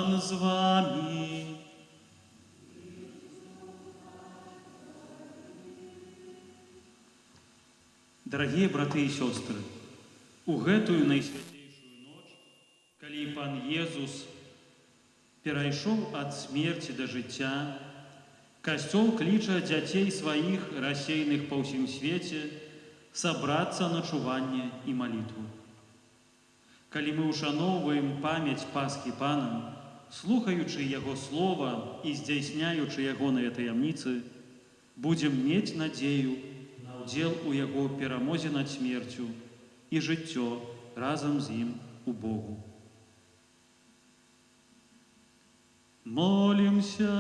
Пан з вами. Дорогие браты и сестры, у гэтую найсвятейшую ноч, калі Пан Езус перайшоў ад смерці да жыцця, Касцёл кліча дзяцей сваіх, рассеяных па ўсім свеце, сабрацца на чуванне і малітву. Калі мы ушаноўваем памяць Пасхі Пана, слухаючы Яго слова і здзяйсняючы ягоныя таямніцы, будзем мець надзею на ўдзел у Яго перамозе над смерцю і жыццё разам з ім у Богу. Молимся.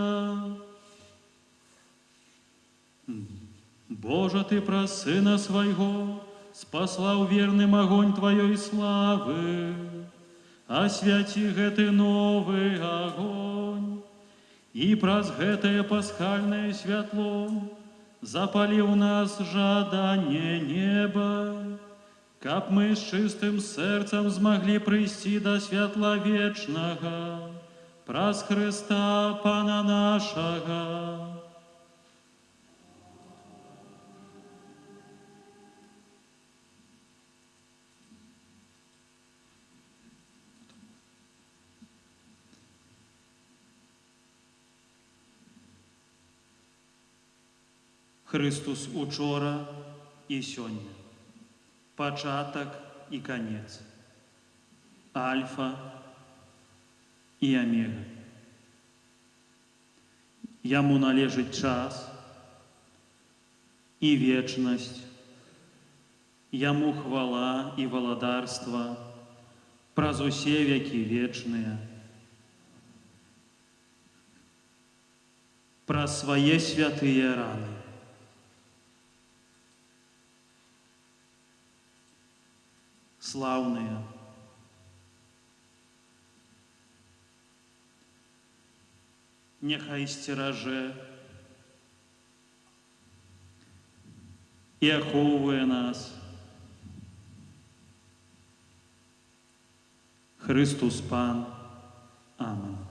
Божа, Ты праз Сына Свайго спаслаў верным агонь Тваёй славы, асвяці гэты новы агонь і праз гэтае пасхальнае святло запалі ў нас жаданне неба, каб мы з чыстым сэрцам змаглі прыйсці да святла вечнага праз Хрыста Пана нашага. Христус учора і сёння, пачатак і канец, альфа і омега. Яму належыць час і вечнасць, яму хвала і валадарства праз усе векі вечныя. Праз свае святыя раны славныя, няхай сцеражэ і ахоўвае нас Христус Пан. Амин.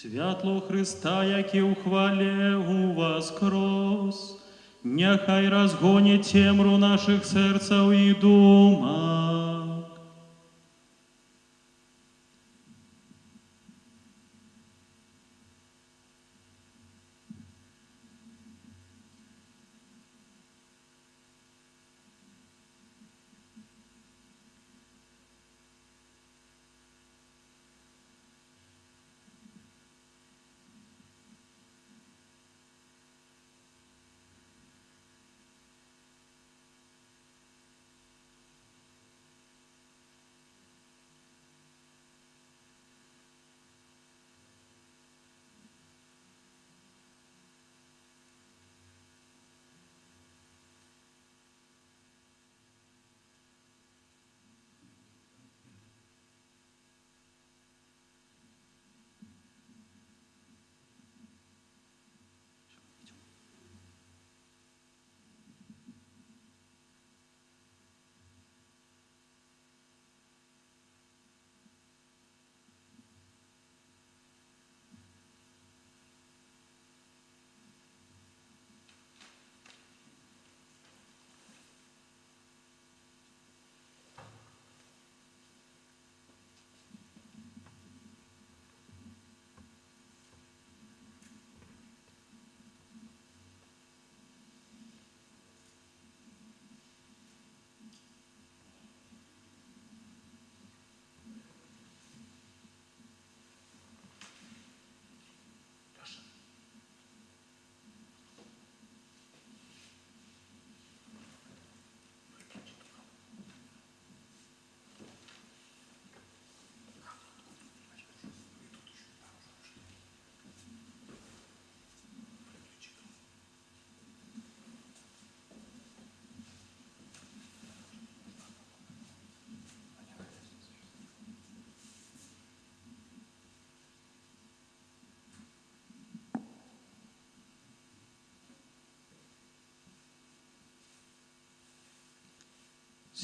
Святло Христа, які у хвале уваскрос, няхай разгоне цемру наших серцаў і думак.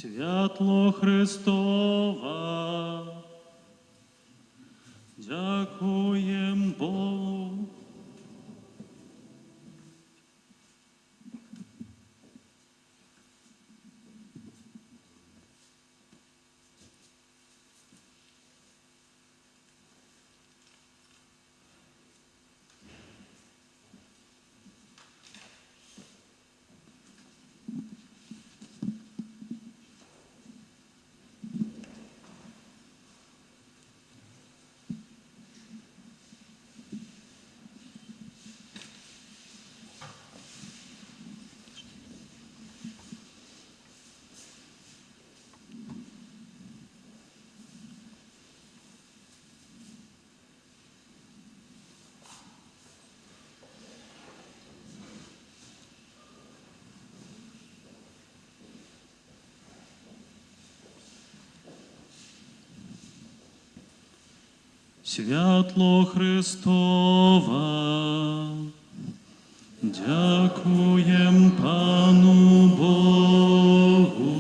Святло Христова, дякуєм Богу. Святло Христова, дякуєм Пану Богу.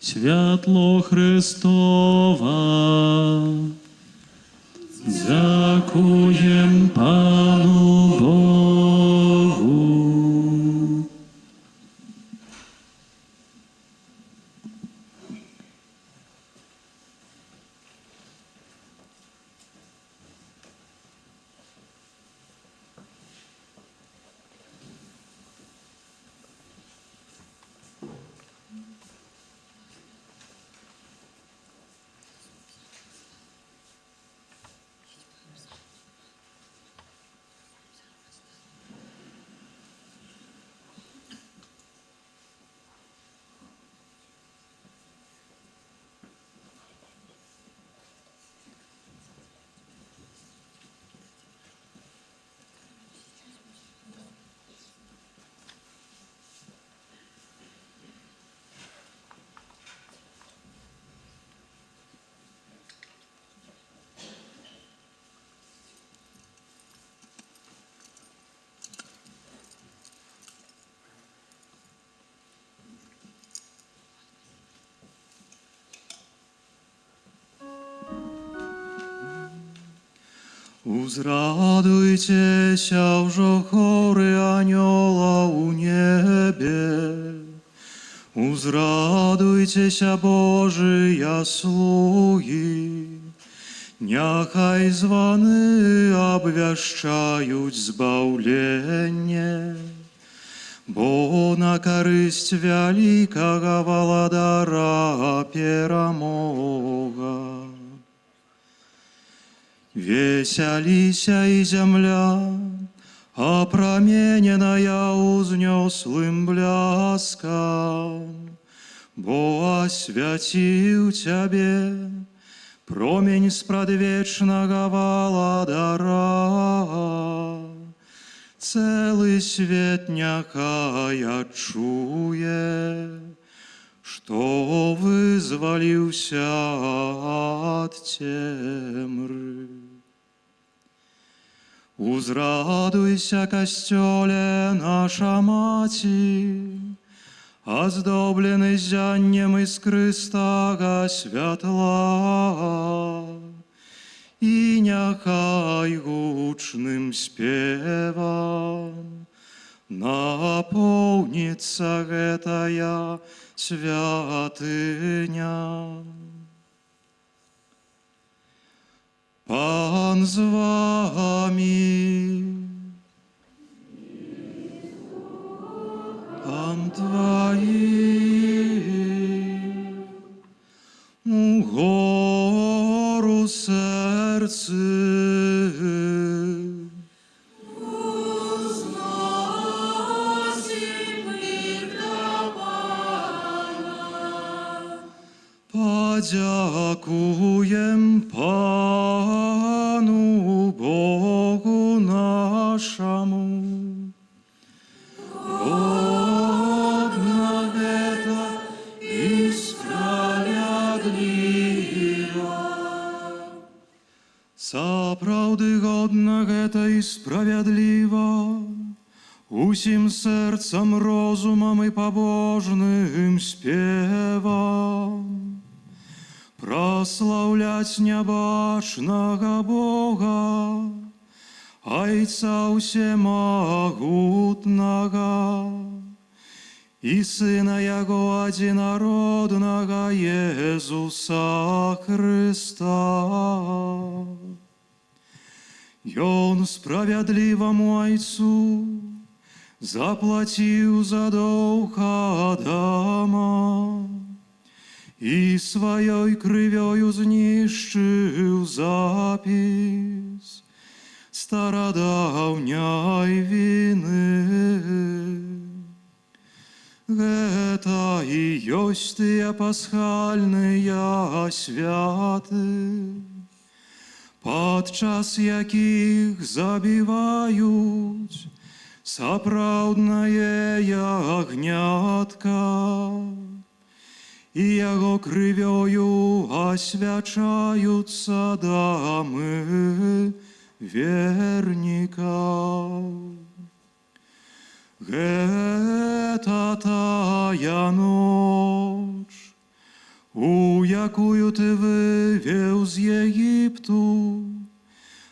Святло Христова, дякуєм Пану Богу. Узрадуйтеся вже хори аньола у небе, узрадуйтеся Божия слуги, няхай званы обвящают збавление, бо на користь великого владара перемога. Веселися и земля, опромененная узнеслым бляском, бо освятил тебе промень спрадвечного владара. Целый свет няхай отчуе, что вызволился от темры. Узрадуйся, костеле, наша Мати, оздобленный зяннем искристого святла, и няхай гучным спевом наполнится гэтая святыня. Пан з вами, Пан твоим, гору сердце. Подякуем Пану Богу нашему. Годно это и справедливо. Сапраўды годно это и справедливо. Усім сердцем, розумом и побожным спевом прославлять небачного Бога, Айца всемогутного, и Сына Его одинородного Иисуса Христа. И Он справедливому Айцу заплатил за долг Адама, и своей кровью знищил запись стародавней вины. Это и есть те пасхальные святы, подчас яких забивают сапраўднае ягнятка, и Его кровью освячаются дамы верников. Это тая ночь, у якую ты вывел из Египту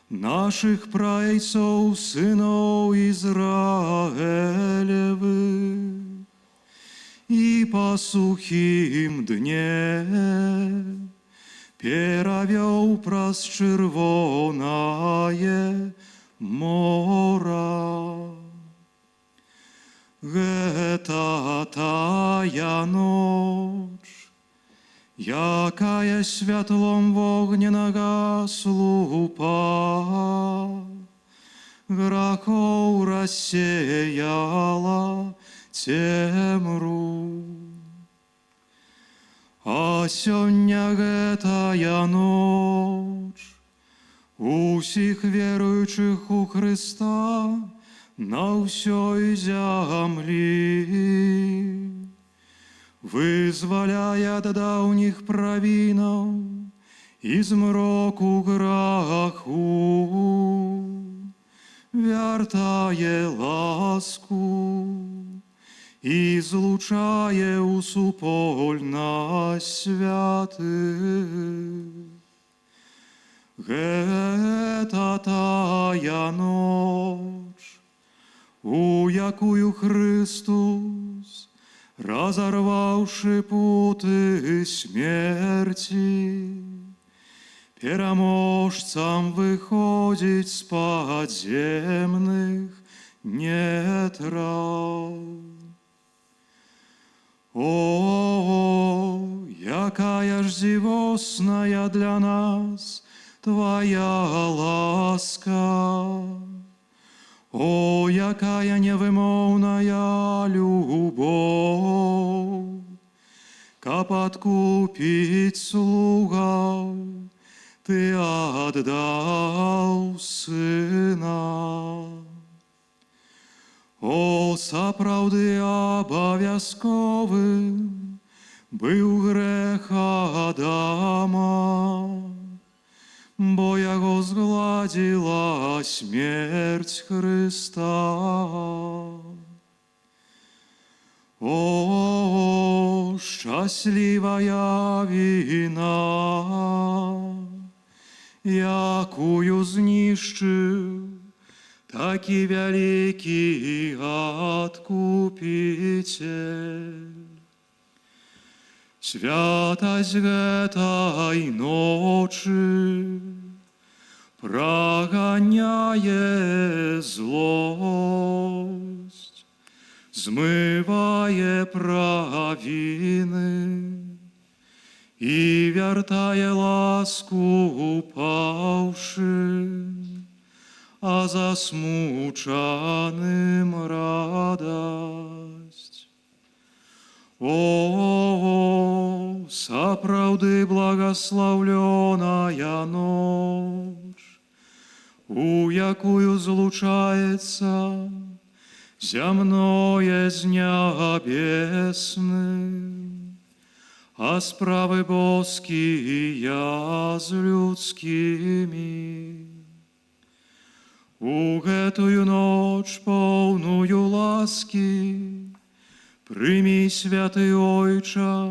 наших праотцов, сынов Израилевых, и по сухим дне перевел праз червонае мора. Это тая ночь, якая святлом огненного слупа грехов рассеяла темру. А сёння гэтая ночь усіх верующих у Христа на ўсёй зямлі вызваляе ад даўніх правінаў і змроку граху, вяртае ласку и злучае у супольна святых. Гэта тая ночь, у якую Христос, разорвавши путы смерти, пераможцам выходить с подземных нетрав. О, якая ж зивосная для нас Твоя ласка! О, якая невымовная любовь! Каб откупить слугов, Ты отдал Сына. О, сапраўды абавязковым быў грэх Адама, бо яго згладзіла смерць Хрыста. О, шчаслівая віна, якую знішчыў такі вялікі адкупіцель. Святасць гэтай ночы праганяе злосць, змывае правіны і вяртае ласку упаўшым, а засмучаным радасць. О, сапраўды благаслаўлёная ноч, у якую злучаецца зямное з нябесным, а справы боскія з людскімі. У гэтую ноч поўную ласкі прымі, святы Ойча,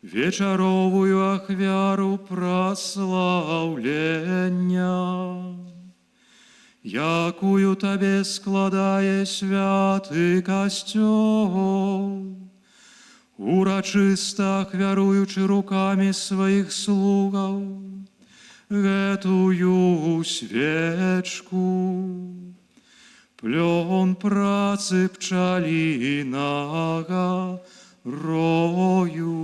вечаровую ахвяру праслаўлення, якую Табе складае святы касцёл, урачыста ахвяруючы рукамі сваіх слугаў гэтую свечку, плён працы пчалінага рою.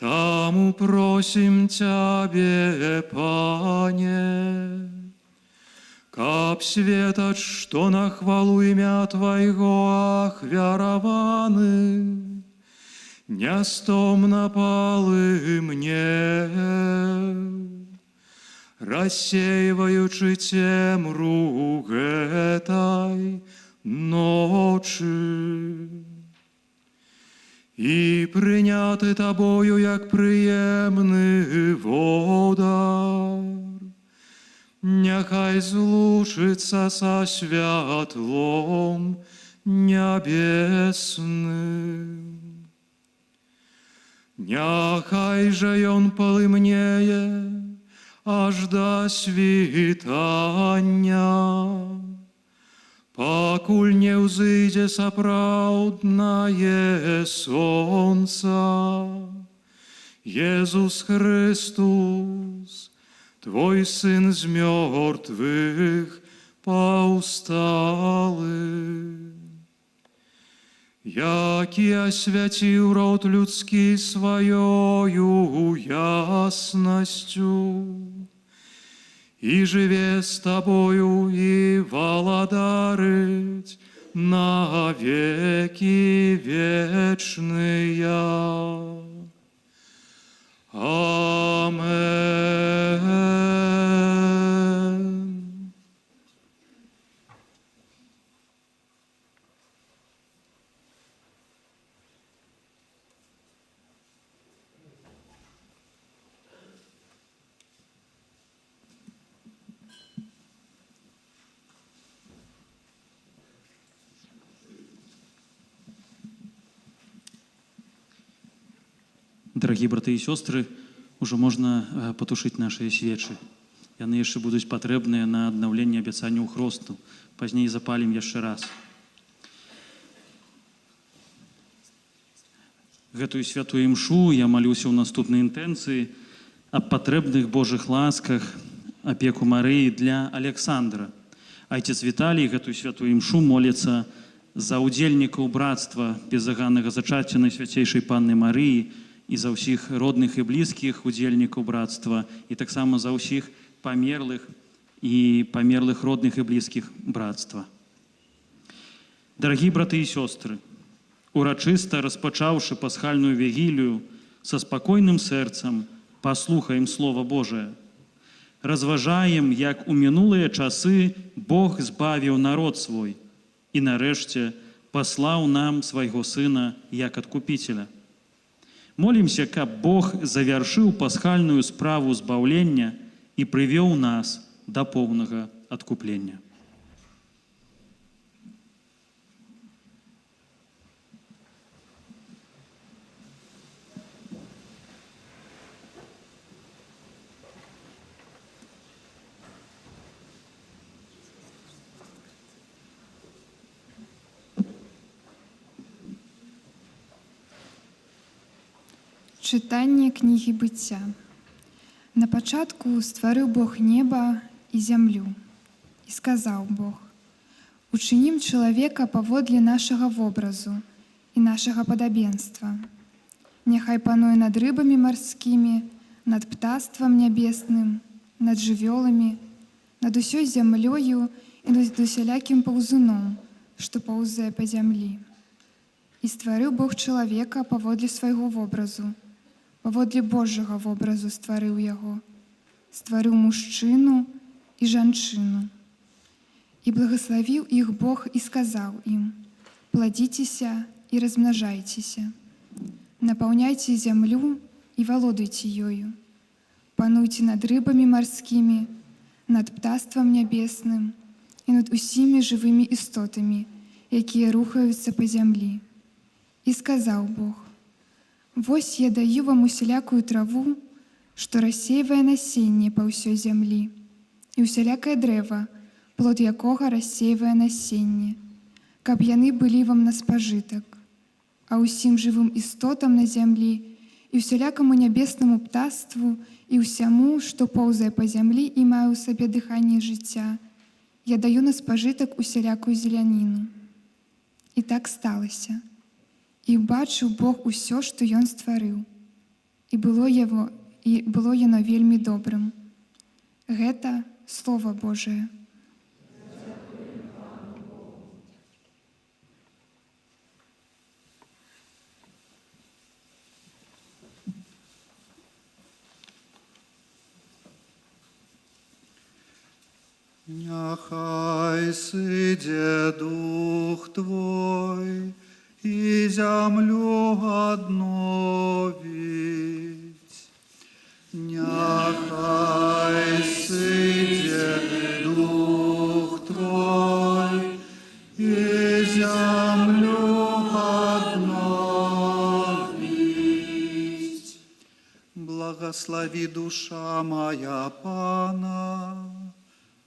Таму просім Цябе, Пане, каб светач, што на хвалу імя Твайго ахвяраваны, нястомна палы мне, рассейваючы цемру гэтай ночы, і прыняты Табою як прыемны водар, няхай злучыцца са святлом нябесным. Няхай жа ён палымнее аж да світання, пакуль не ўзыдзе сапраўднае сонца. Езус Христус, Твой Сын з мёртвых паўсталы, які асвяціў род людскі сваёю яснасцю, і жыве з Табою і валадарыць на векі вечныя. Амен. Дорогие браты и сестры, уже можно потушить наши свечи. Яны яшчэ будуць патрэбныя на аднаўленне абяцанняў хросту. Пазней запалім яшчэ раз. Гэтую святую імшу я малюся ў наступнай інтэнцыі аб патрэбных Божых ласках, апеку Марыі для Александра. Айцец Віталій гэтую святую імшу моліцца за ўдзельнікаў брацтва безаганнага зачацця Найсвяцейшай Панны Марыі і за ўсіх родных і блізкіх удзельнікаў брацтва, і таксама за ўсіх памерлых родных і блізкіх брацтва. Дарагія браты і сёстры, урачыста распачаўшы пасхальную вігілію, са спакойным сэрцам паслухаем Слова Божае. Разважаем, як у мінулыя часы Бог збавіў народ свой і нарэшце паслаў нам свайго Сына як адкупіцеля. Молімся, каб Бог завяршыў пасхальную справу збаўлення і прывёў нас да поўнага адкуплення. Чытанне кнігі быцця. На пачатку стварыў Бог неба і зямлю. І сказаў Бог: «Учынім чалавека паводле нашага вобразу і нашага падабенства. Няхай пануе над рыбамі марскімі, над птаствам нябесным, над жывёламі, над усёй зямлёю і над усялякім паўзуном, што паўзае па зямлі. І стварыў Бог чалавека паводле свайго вобразу. Паводле Божага вобразу стварыў яго, стварыў мужчыну і жанчыну. І благаславіў іх Бог і сказаў ім: пладзіцеся і размнажайцеся, напаўняйце зямлю і валодайце ёю, пануйце над рыбамі марскімі, над птаствам нябесным і над усімі жывымі істотамі, якія рухаюцца па зямлі. І сказаў Бог: вось я даю вам усялякую траву, што рассейвае насенне па ўсёй зямлі, і усялякае дрэва, плод якога рассейвае насенне, каб яны былі вам на спажытак. А ўсім жывым істотам на зямлі і усялякаму нябеснаму птаству і ўсяму, што поўзае па зямлі і мае ў сабе дыханне жыцця, я даю на спажытак усялякую зеляніну». І так сталася. І бачыў Бог усё, што ён стварыў. І было яно вельмі добрым. Гэта Слова Божае. Няхай сыдзе Дух Твой, и землю одновить. Няхай сыдзе Дух Твой, и землю одновить. Благослови, душа моя, Пана,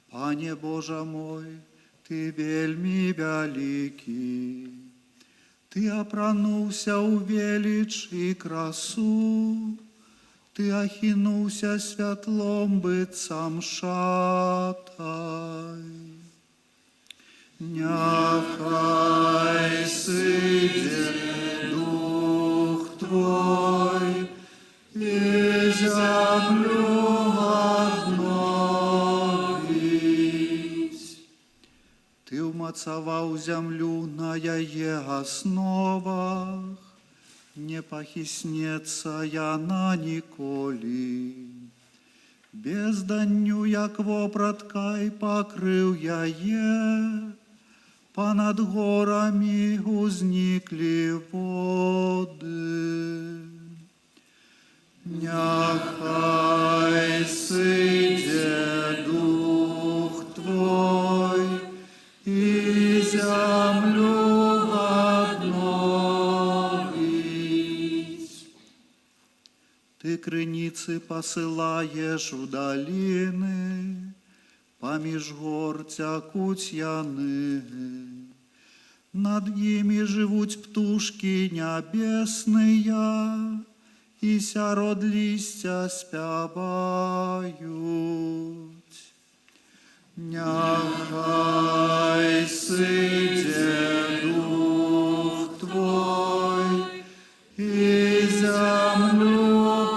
Пане Боже мой, Ты вельми великий. Ты апрануўся ў веліч і красу, Ты ахінуўся святлом быццам шатай. Няхай сыдзе Дух Твой, і зямлю адновіць. Ты умацаваў зямлю на яе асновах, не пахіснецца яна ніколі. Безданню, як вопраткай, пакрыў яе, панад горамі узніклі воды. Няхай сыдзе Дух Твой, и землю обновить. Ты крыницы посылаешь в долины, паміж гор цякуць яны. Над імі жывуць птушкі нябесныя, і сярод лісця спяваюць. Няхай сыдзе дух твой, і зямлю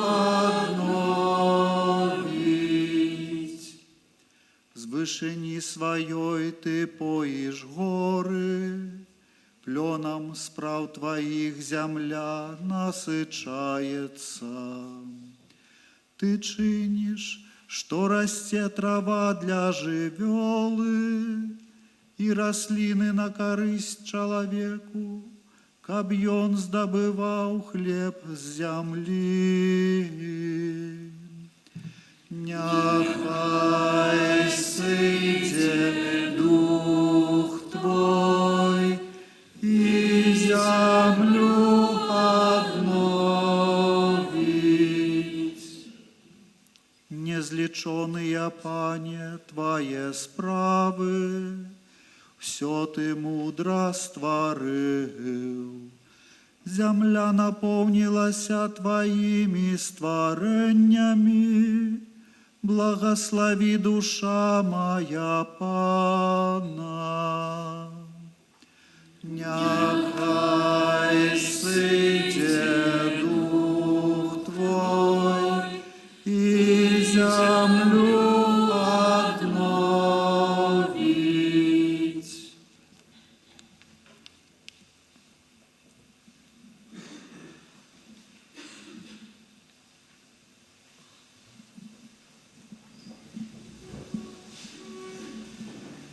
адновіць. З вышыні сваёй ты поіш горы, плёнам спраў тваіх зямля насычаецца. Ты чыніш, што расце трава для жывёлы і расліны на карысць чалавеку, каб ён здабываў хлеб з зямлі. Няхай сыдзе дух твой, і зямлю адновіць. Незлічоныя, Пане, твае справы, всё ты мудра стварыў. Зямля напоўнілася тваімі стварэннямі, благослови душа моя Пана. Няхай сыдзе дух твой, і зямлю адновіць.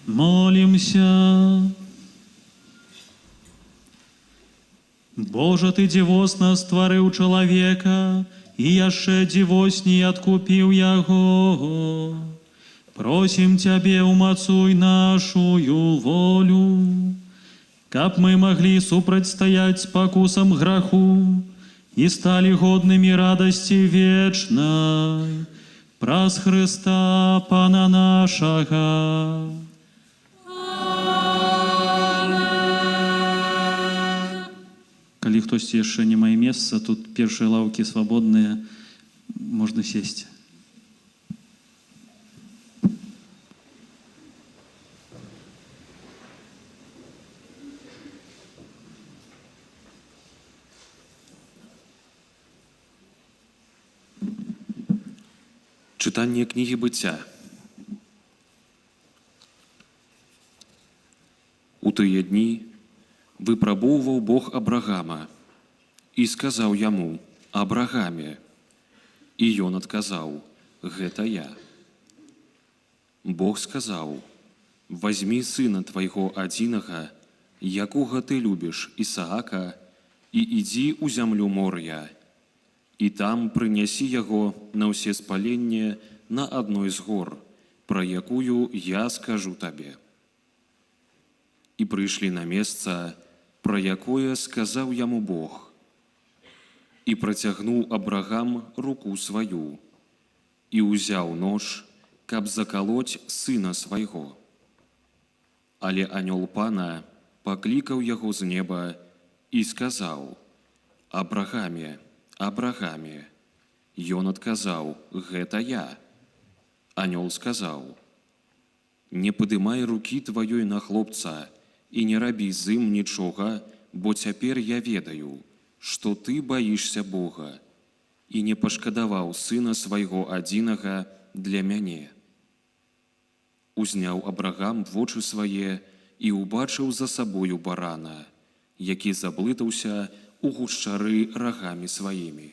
Молимся. Боже, Ты дзівосна стварыў чалавека, і яшчэ дзівосней адкупіў яго. Просім Цябе, умацуй нашую волю, каб мы маглі супрацьстаяць спакусам граху і сталі годнымі радасці вечнай праз Хрыста Пана нашага. Калі хтосьці яшчэ не мае месца, тут першыя лаўкі свабодныя, можна сесці. Чытанне кнігі быцця. У тыя дні выпрабоўваў Бог Абрагама і сказаў яму: «Абрагаме». І ён адказаў: «Гэта я». Бог сказаў: «Вазьмі сына твайго адзінага, якога ты любіш, Ісаака, і ідзі ў зямлю Мор'я, і там прынясі яго на ўсе спаленне на адной з гор, пра якую я скажу табе». І прыйшлі на месца, пра якое сказаў яму Бог. І працягнуў Абрагам руку сваю, і ўзяў нож, каб закалоць сына свайго. Але анёл Пана паклікаў яго з неба і сказаў: «Абрагаме, Абрагаме». Ён адказаў: «Гэта я». Анёл сказаў: «Не падымай рукі тваёй на хлопца і не рабі з ім нічога, бо цяпер я ведаю, што ты баішся Бога і не пашкадаваў сына свайго адзінага для мяне». Узняў Абрагам вочы свае і ўбачыў за сабою барана, які заблытаўся у гушчары рагамі сваімі.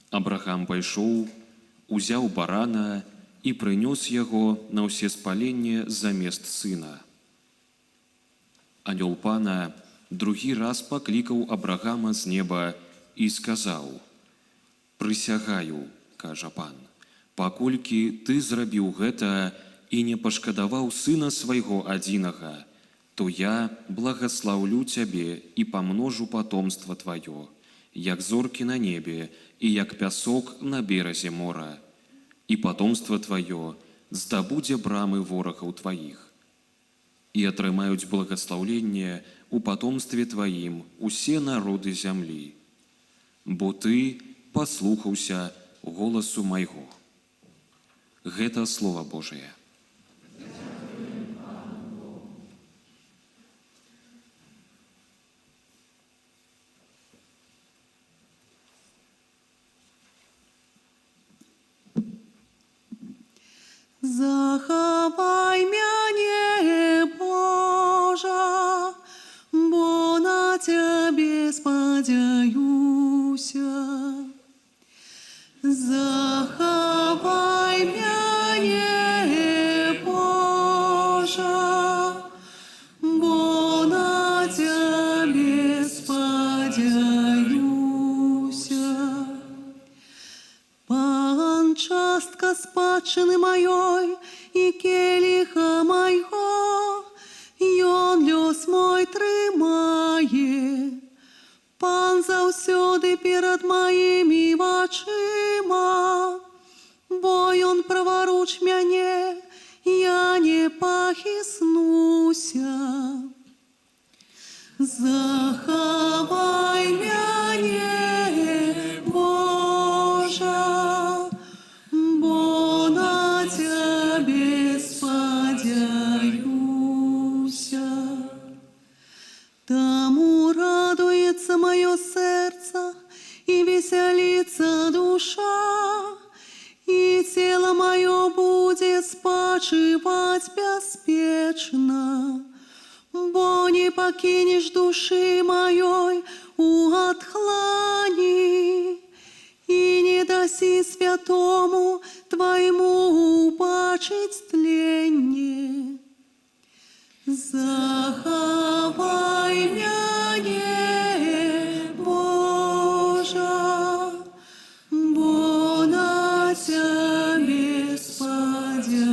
Абрагам пайшоў, узяў барана і прынёс яго на ўсе спаленне замест сына. Анёл Пана другі раз паклікаў Абрагама з неба і сказаў: «Прысягаю, кажа Пан, паколькі ты зрабіў гэта і не пашкадаваў сына свайго адзінага, то я благаслаўлю цябе і памножу патомства тваё, як зоркі на небе і як пясок на беразе мора, і патомства тваё здабудзе брамы ворагаў тваіх. І атрымаюць благаслаўленне у патомстве тваім усе народы зямлі, бо ты паслухаўся голасу майго. Гэта Слова Божае. Захавай мяне, Божа, бо на Цябе спадзяюся. Захавай мяне, Божа, бо на Цябе спадзяюся. Пан частка спадчыны маёй і келіха майго, ён лёс мой трымае. Пан заўсёды перад маімі вачыма, бо ён праваруч мяне, я не пахіснуся. Захавай мяне, Божа, бо на Цябе спадзяюся. Таму радуецца маё сэрца і весяліцца душа, і цела маё будзе спачываць бяспечна, бо не пакінеш душы маёй у адхлані, і не дасі святому твайму убачыць тленне. Захавай мяне, Божа, бо на Цябе спадзяюся.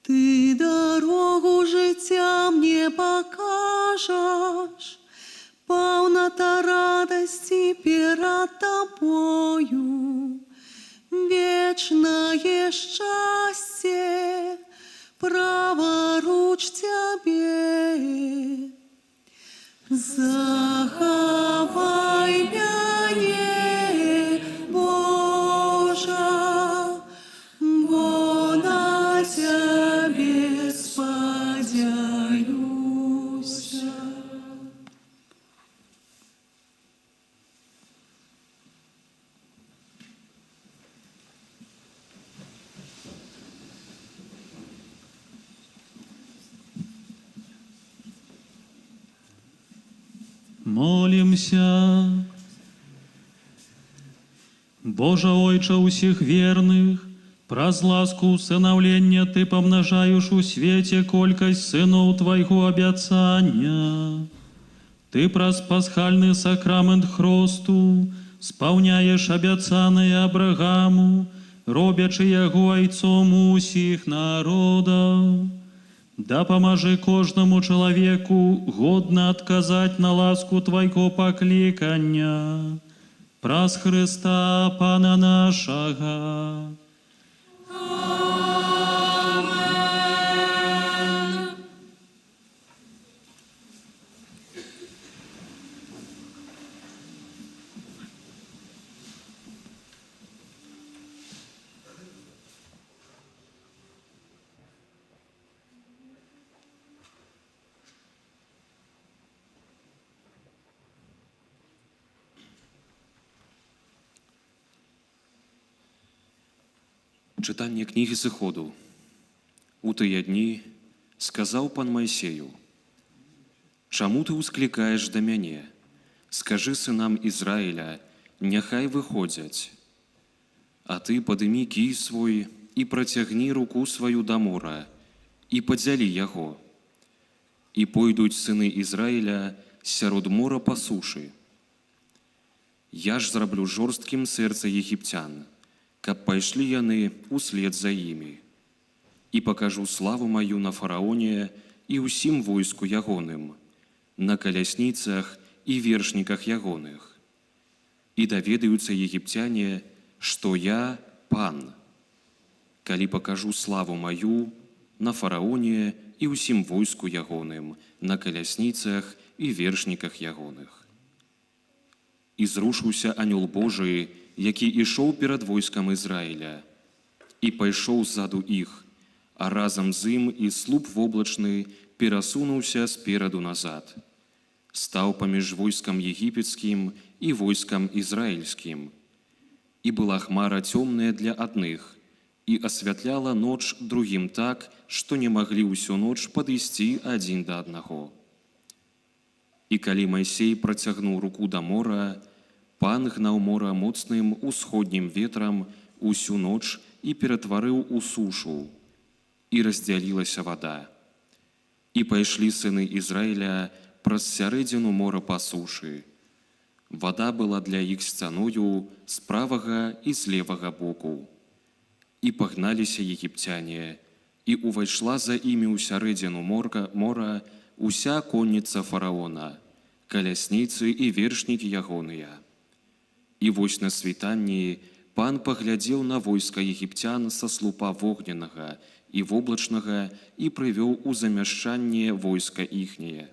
Ты дарогу жыцця мне пакажаш, паўната радасці перад Табою, вечнае шчасце праваруч Цябе. Захавай мяне, Божа, бо на Цябе спадзяюся. Молимся. Боже Ойче усіх верных, праз ласку усынаўлення Ты памнажаеш у свеце колькасць сыноў Твайго абяцання. Ты праз пасхальны сакрамент хросту спаўняеш абяцанае Абрагаму, робячы яго айцом усіх народаў. Дапамажы кожнаму чалавеку годна адказаць на ласку Твайго паклікання. Праз Хрыста Пана нашага. Чытанне кнігі Сыходу. У тыя дні сказаў пан Майсею: «Чаму ты ўсклікаеш да мяне? Скажы сынам Ізраіля, няхай выходзяць. А ты падымі кій свой і працягні руку сваю да мора, і падзялі яго. І пойдуць сыны Ізраіля сярод мора па сушы. Я ж зраблю жорсткім сэрца егіпцян, каб пайшлі яны услед за імі. І пакажу славу маю на фараоне і ўсім войску ягоным, на калясніцах і вершніках ягоных. І даведаюцца егіпцяне, што я Пан, калі пакажу славу маю на фараоне і ўсім войску ягоным, на калясніцах і вершніках ягоных. І зрушыўся анёл Божы, які ішоў перад войскам Ізраіля, і пайшоў ззаду іх, а разам з ім і слуп воблачны перасунуўся спераду назад. Стаў паміж войскам егіпецкім і войскам ізраільскім. І была хмара цёмная для адных, і асвятляла ноч другім так, што не маглі ўсю ноч падысці адзін да аднаго. І калі Майсей працягнуў руку да мора, Пан гнаў мора моцным усходнім ветрам усю ноч і ператварыў у сушу, і раздзялілася вада. І пайшлі сыны Ізраіля праз сярэдзіну мора па сушы. Вада была для іх сцяною з правага і з левага боку. І пагналіся егіпцяне, і увайшла за імі ў сярэдзіну мора уся конніца фараона, калясніцы і вершнікі ягоныя. І вось на світанні Пан паглядзеў на войска егіпцян са слупа вогненнага і воблачнага і прывёў у замяшчанне войска іхняе.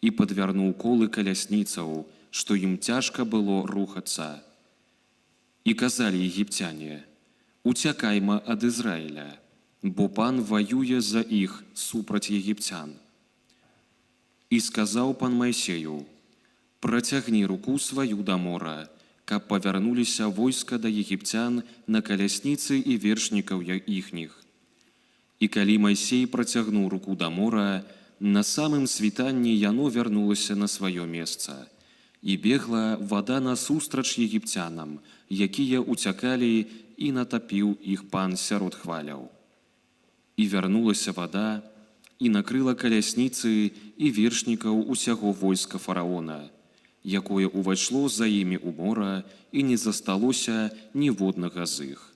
І падвярнуў колы калясніцаў, што ім цяжка было рухацца. І казалі егіпцяне: «Уцякайма ад Ізраіля, бо Пан ваюе за іх супраць егіпцян». І сказаў Пан Майсею: «Працягні руку сваю да мора, каб павярнуліся войска да егіпцян на калясніцы і вершнікаў іхніх». І калі Майсей працягнуў руку да мора, на самым світанні яно вярнулася на сваё месца, і бегла вада насустрач егіпцянам, якія уцякалі, і натапіў іх Пан сярод хваляў. І вярнулася вада, і накрыла калясніцы і вершнікаў усяго войска фараона, якое увайшло за імі ў мора, і не засталося ніводнага з іх.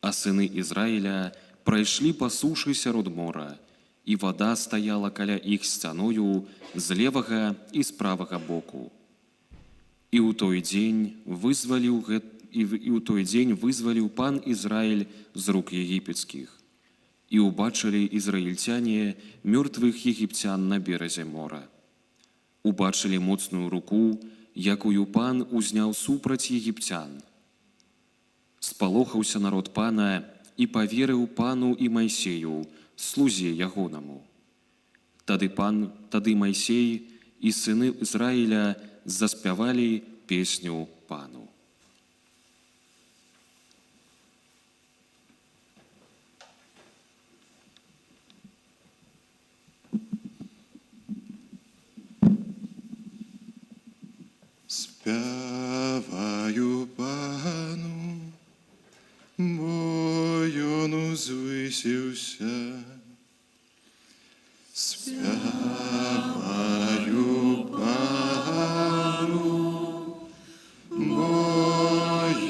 А сыны Ізраіля прайшлі па сушы сярод мора, і вада стаяла каля іх сцяною з левага і з правага боку. І ў той дзень вызваліў Пан Ізраіль з рук егіпецкіх. І убачылі ізраільцяне мёртвых егіпцян на беразе мора. Убачылі моцную руку, якую Пан узняў супраць егіпцян. Спалохаўся народ Пана і паверыў Пану і Майсею, слузе ягонаму. Тады Майсей і сыны Ізраіля заспявалі песню Пану. Спяваю Пану, бо ён узвысіўся. Спяваю Пану, бо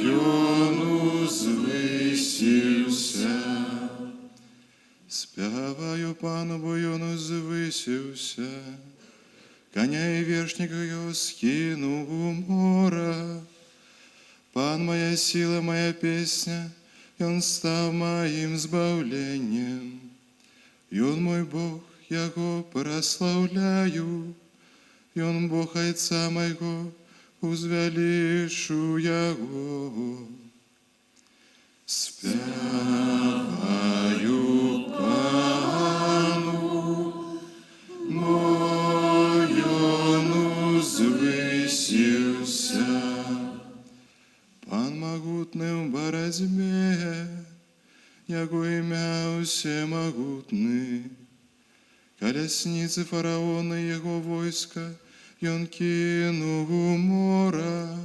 ён узвысіўся. Спяваю Пану, бо ён узвысіўся. Коня и вершника его скинул у мора. Пан моя сила, моя песня, и он стал моим збавлением. И он мой Бог, я го прославляю, и он Бог Отца моего, узвелишу его. Спяваю Пану, узвысился. Пан могутный в борозьбе, яго имя всемогутный. Колесницы фараона его войска, и он кинул у мора.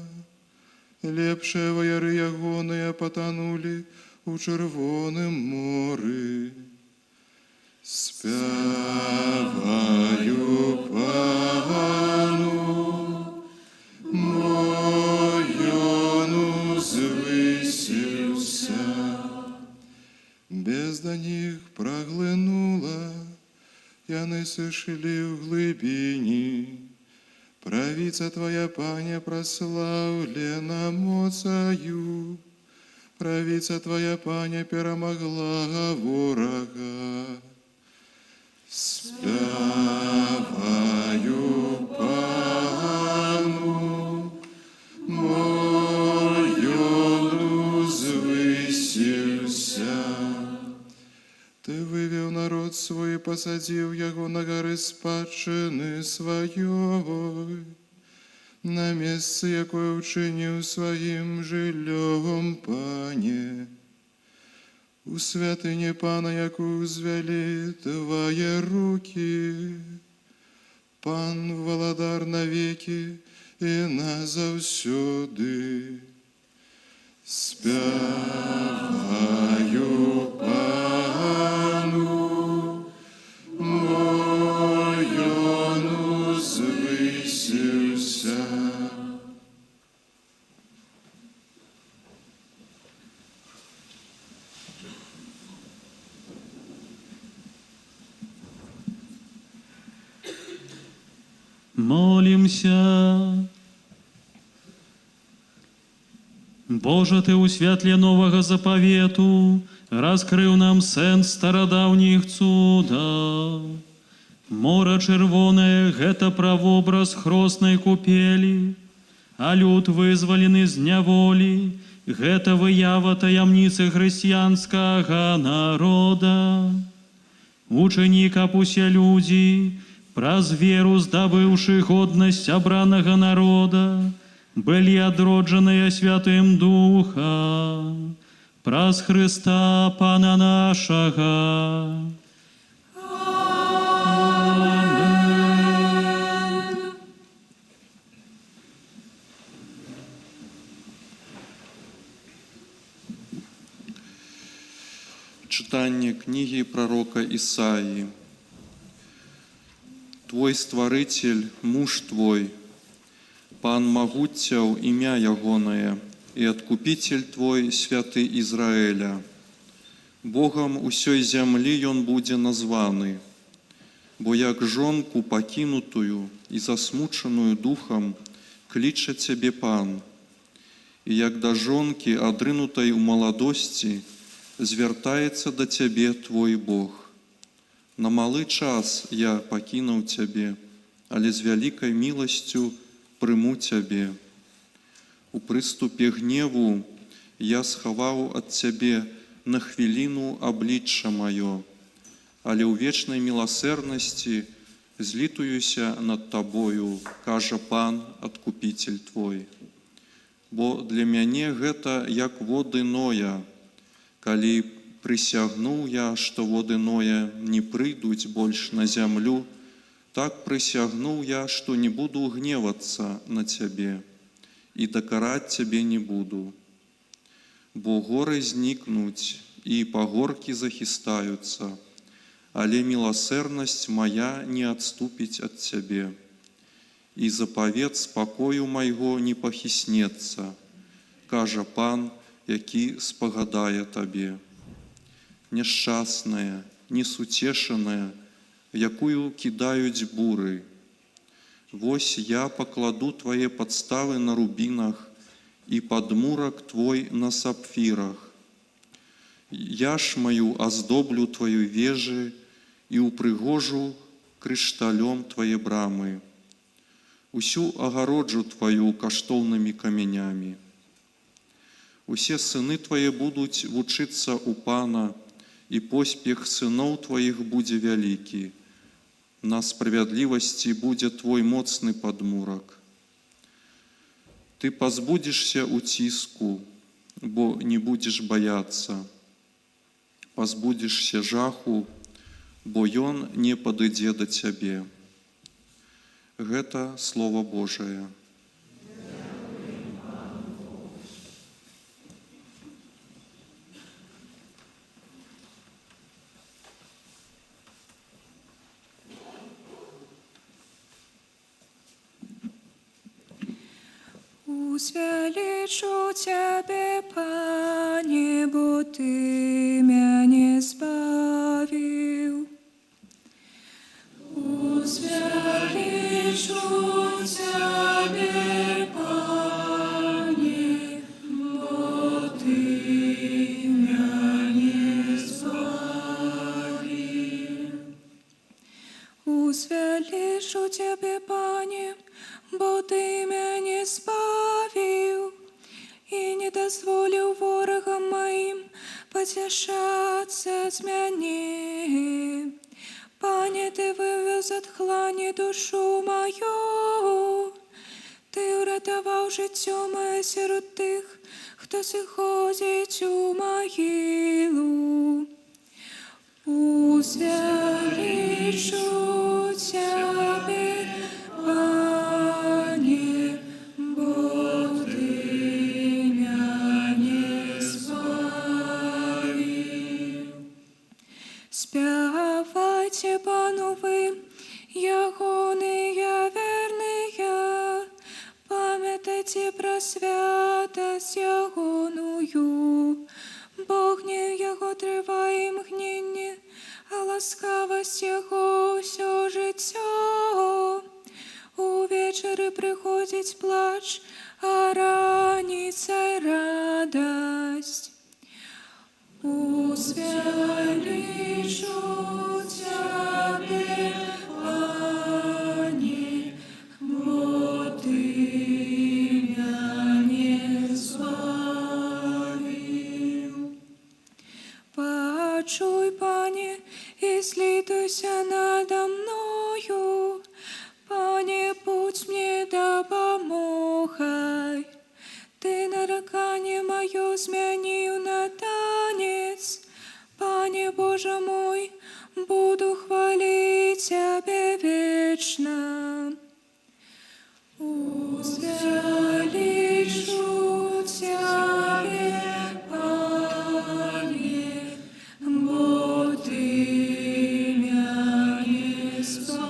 Лепшие вояры ягоные потонули у Червоном море. Спяваю Пану, мой он узвысился. Бездна них проглынула, яны сышли в глыбині. Правица Твоя, Пане, прославлена моцаю. Правица Твоя, Паня, перемогла ворога. Спяваю Пану, мою звысіўся. Ты вывел народ свой, посадил его на горы спадчыны сваёй, на месцы, якое учинил своим жыллём, Пане. У святыне Пана, якую звялі Твои руки, Пан валадар навеки и назаўсёды. Спяваю Пану, мою звысіўся. Молимся. Боже, Ты у святле нового заповету раскрыў нам сэнс старадаўніх цудаў. Мора чырвонае — гэта правобраз хроснай купелі, а люд, вызвалены з няволі, гэта выява таямніцы хрысціянскага народа. Учынік, каб усе людзі, праз веру здабыўшы годнасць абранага народа, былі адроджаныя Святым Духам, праз Хрыста Пана нашага. Читание книги пророка Исаии. Твой Стваритель, муж Твой, Пан Магуццяў імя Ягонае, и Откупитель Твой, святы Израиля. Богом усёй зямлі Ён будзе названы, бо як жонку пакінутую і засмучаную духам кліча Цябе Пан, і як да жонкі, адрынутай у маладосці, звяртаецца да Цябе Твой Бог. На малы час я пакінуў Цябе, але з вялікай міласцю прыму Цябе. У прыступе гневу я схаваў ад Цябе на хвіліну аблічча маё, але ў вечнай міласэрнасці злітуюся над Табою, кажа Пан, Адкупитель Твой. Бо для мяне гэта як воды Ноя, калі прысягнуў я, што воды Ноя не прыйдуць больш на зямлю, так прысягнуў я, што не буду гневацца на Цябе і дакараць Цябе не буду. Бо горы знікнуць і пагоркі захістаюцца, але міласэрнасць мая не адступіць ад Цябе, і запавет спакою майго не пахіснецца, кажа Пан, які спагадае Табе. Няшчасная, несуцешаная, якую кідаюць буры. Вось я пакладу Твае падставы на рубінах і падмурак Твой на сапфірах. Я ж маю аздоблю Твою вежы і упрыгожу крышталём Твае брамы. Усю агароджу Тваю каштоўнымі камянямі. Усе сыны Твае будуць вучыцца у Пана, і поспех сыноў Тваіх будзе вялікі. На справядлівасці будзе Твой моцны падмурак. Ты пазбудзешся уціску, бо не будзеш баяцца. Пазбудзешся жаху, бо ён не падыдзе да Цябе. Гэта Слово Божае. Узвялічу Цябе, Пане, бо Ты мяне збавіў. Узвялічу Цябе, Пане, бо Ты дазволіў ворагам маім пацяшацца з мяне. Пане, Ты вывел з адхлані душу маю, Ты ўратаваў жыццё мае сярод тых, хто сыходзіць у магілу. Узвялічу Цябе, Пане, бо Ты мяне збавіў. Спявайце Пану вы, ягоныя верныя, памятайце пра святасць ягоную. Бог гнев яго трывае імгненне, а ласкавасць яго ўсё жыццё. Увечары прыходзіць плач, а раніцай радасць. Узвялічу Цябе, Пане, бо Ты мяне збавіў. Пачуй, Пане, і злітуйся надо мною. Пане, будь мне дапамогай. Ты нараканне маё змяніў на танец. Пане Божа мой, буду хваліць Цябе вечна. Узвялічу Цябе, Пане, бо Ты мяне збавіў.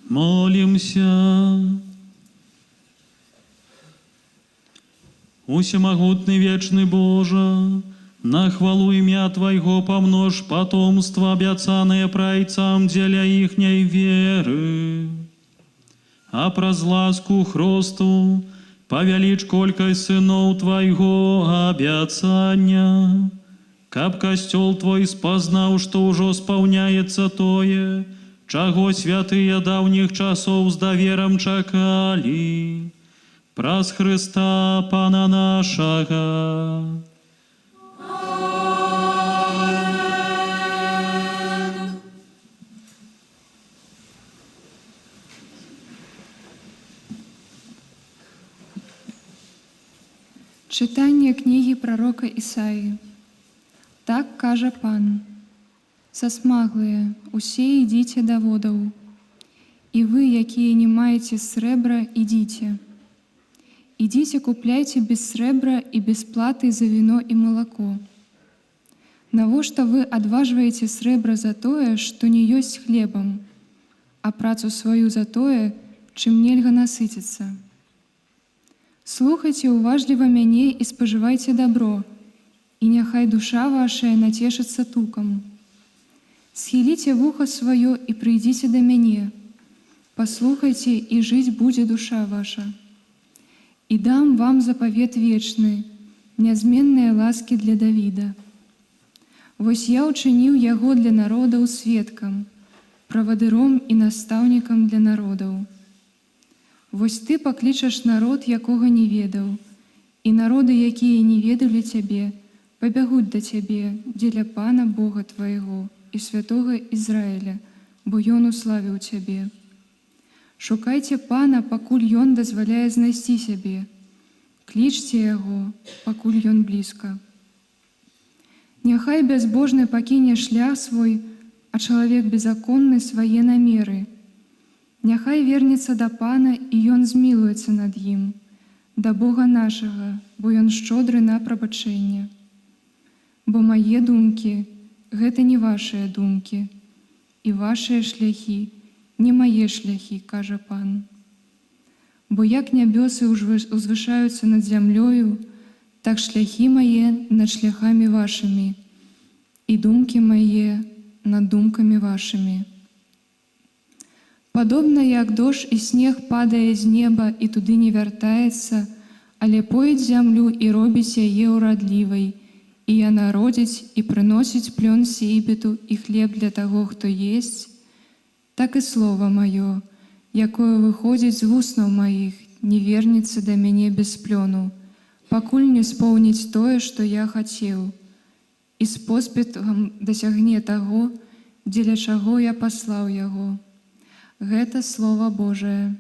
Молимся. Усемогутный вечный Боже, на хвалу имя Твоего помножь потомство, обяцанное прайцам деля ихней веры. А праз ласку Христу повелич колькой сынов Твоего обяцання, каб костел Твой спознал, что уже сполняется тое, чаго святые давних часов с довером чакали, праз Христа Пана нашага. Читання книги пророка Ісаї. Так кажа Пан: «Сасмаглыя, усе ідзіце да водаў, і вы, якія не маеце срэбра, ідзіце. Ідзіце, купляйце без срэбра і без платы за віно і малако. Навошта вы адважваеце срэбра за тое, што не ёсць хлебам, а працу сваю за тое, чым нельга насыціцца? Слухайце уважліва мяне і спажывайце дабро, і няхай душа вашая нацешыцца тукам. Схіліце вуха сваё і прыйдзіце да мяне, паслухайце, і жыць будзе душа ваша. І дам вам запавет вечны, нязменныя ласкі для Давіда. Вось я ўчыніў яго для народаў сведкам, правадыром і настаўнікам для народаў. Вось ты паклічаш народ, якога не ведаў, і народы, якія не ведалі цябе, пабягуць да цябе дзеля Пана Бога твайго і святога Ізраіля, бо ён уславіў цябе. Шукайце Пана, пакуль ён дазваляе знайсці сябе. Клічце яго, пакуль ён блізка. Няхай бязбожны пакіне шлях свой, а чалавек беззаконны свае намеры. Няхай вернецца да Пана, і ён змілуецца над ім, да Бога нашага, бо ён шчодры на прабачэнне. Бо мае думкі — гэта не вашыя думкі, і вашыя шляхі — не мае шляхі, кажа Пан. Бо як нябёсы узвышаюцца над зямлёю, так шляхі мае над шляхамі вашымі, і думкі мае над думкамі вашымі. Падобна як дождж і снег падае з неба і туды не вяртаецца, але поіць зямлю і робіць яе ўрадлівай, і яна родзіць і прыносіць плён сейбіту і хлеб для таго, хто есць, так і слова маё, якое выходзіць з вуснаў маіх, не вернецца да мяне без плёну, пакуль не споўніць тое, што я хацеў, і з поспехам дасягне таго, дзеля чаго я паслаў яго. Гэта Слова Божае.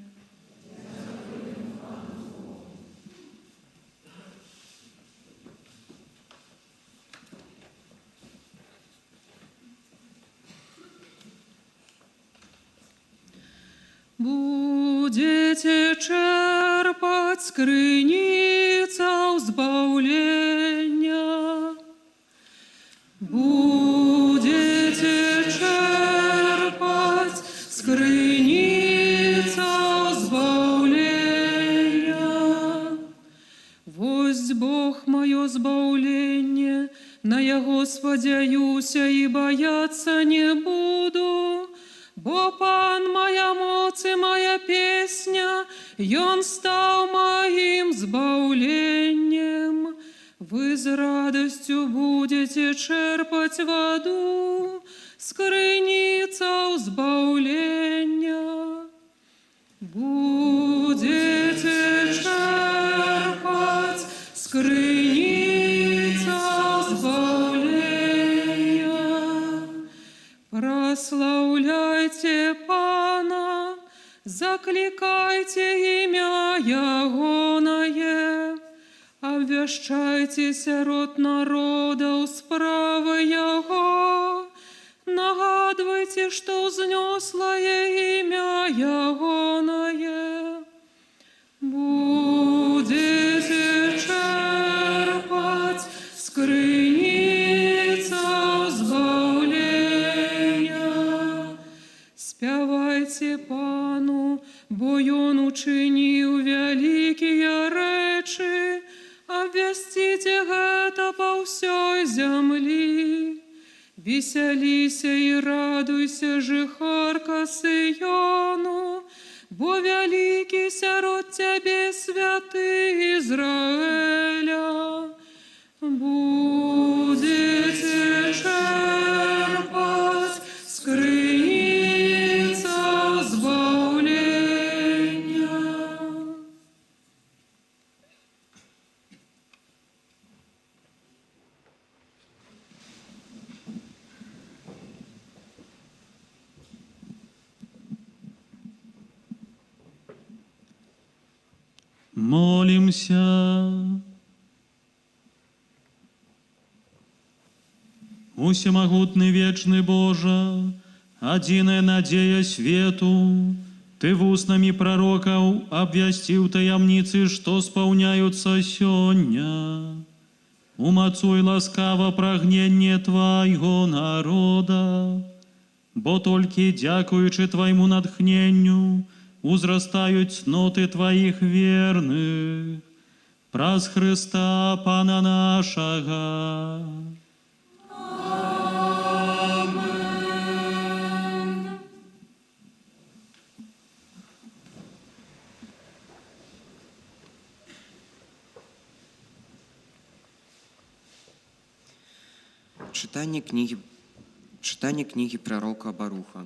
Будете черпать скрыніцаў збаўлення. Будете черпать скрыніцаў збаўлення. Вось Бог маё збаўленне, на яго спадзяюся і баяцца не буду, бо Пан моя моц і моя песня, Ён стаў маім збаўленнем. Вы з радасцю будете черпать воду, скрыніцаў збаўлення. Будете черпать скрыніцаў збаўлення. Прослаўляйце Пана, заклікайце імя Ягонае, абвяшчайце сярод народаў справы Яго, нагадвайце, што ўзнёслае імя Ягонае. Будете черпать скрыніцаў збаўлення. Спявайце Пану, бо Ён учыніў вялікія рэчы, абвясціце гэта па ўсёй зямлі. Весяліся і радуйся, жыхарка Сыёну, бо вялікі сярод цябе святы Ізраэля. Будете черпать скрыніцаў збаўлення. Молимся. Усемогутный вечный Боже, одиная надея свету, Ты устнами пророков обвястил таямницы, что сполняются сёння. Умацуй ласкаво прагненне Твайго народа, бо толькі дякуючи Твайму натхненню узрастают цноты Твоих верных. Праз Христа Пана нашага. Читание книги пророка Баруха.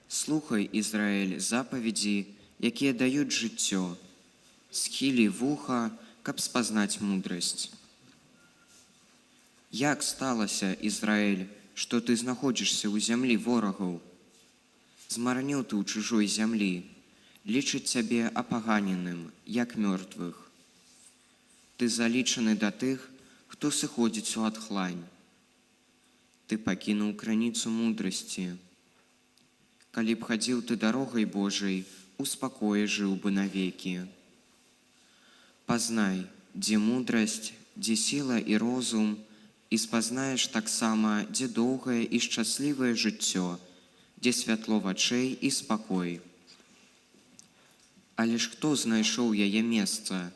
Слухай, Ізраїль, заповіді, які дають життя, схилі вуха, каб спознать мудрость. Як сталося, Ізраїль, що ти знаходишся у землі ворогів? Змарнів ти у чужой землі, лічить тебе опоганеним, як мертвих. Ти залічений до тих, хто сиходить у отхлань. Ты покинул границу мудрости. Коли б ходил ты дорогой Божией, успокоя жил бы навеки. Познай, где мудрость, где сила и розум, и спознаешь так само, где долгое и счастливое життя, где святло вачей и спокой. А лишь кто знайшоў яе место,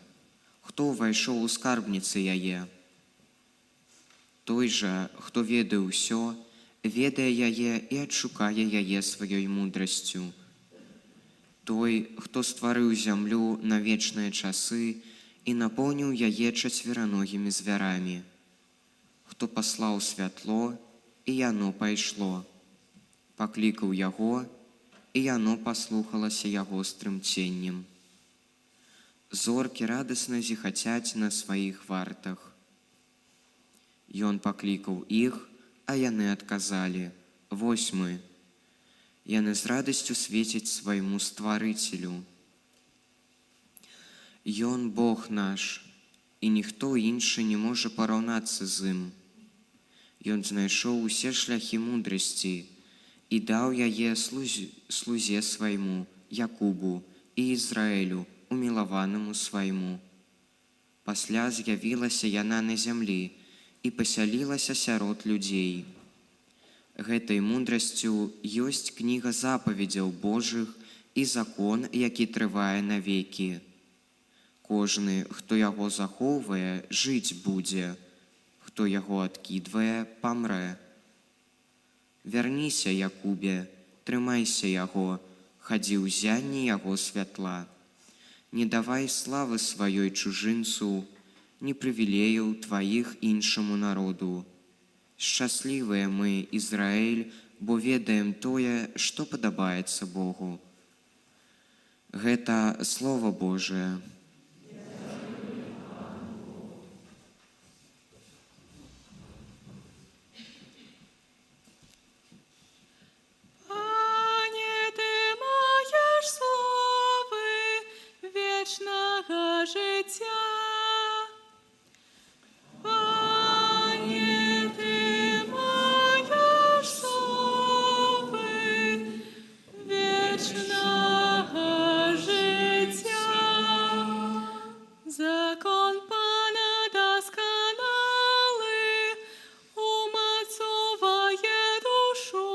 кто войшоў у скарбницы яе? Той же, хто ведае ўсё, ведае яе і адшукае яе сваёй мудрасцю. Той, хто стварыў зямлю на вечныя часы і напоўніў яе чацвераногімі звярамі. Хто паслаў святло, і яно пайшло. Паклікаў яго, і яно паслухалася яго з трымценнем. Зоркі радасна зіхацяць на сваіх вартах. Ён паклікаў іх, а яны адказалі: «Вось мы». Яны з радасцю свецяць свайму стварыцелю. Ён Бог наш, і ніхто іншы не можа параўнацца з ім. Ён знайшоў усе шляхі мудрасці і даў яе слузе свайму, Якубу і Ізраілю, умілаванаму свайму. Пасля з'явілася яна на зямлі і пасялілася сярод людзей. Гэтай мудрасцю ёсць кніга запаведзяў Божых і закон, які трывае навекі. Кожны, хто яго захоўвае, жыць будзе, хто яго адкідвае, памрэ. Вярніся, Якубе, трымайся яго, хадзі ў зянні яго святла. Не давай славы сваёй чужынцу, ні прывілеяў тваіх іншаму народу. Шчаслівыя мы, Ізраіль, бо ведаем тое, што падабаецца Богу. Гэта Слова Божае. Пане, Ты маєш слови вічного життя. Пане, Ти маєш слови вічного життя. Закон Пана досконалий умацовує душу.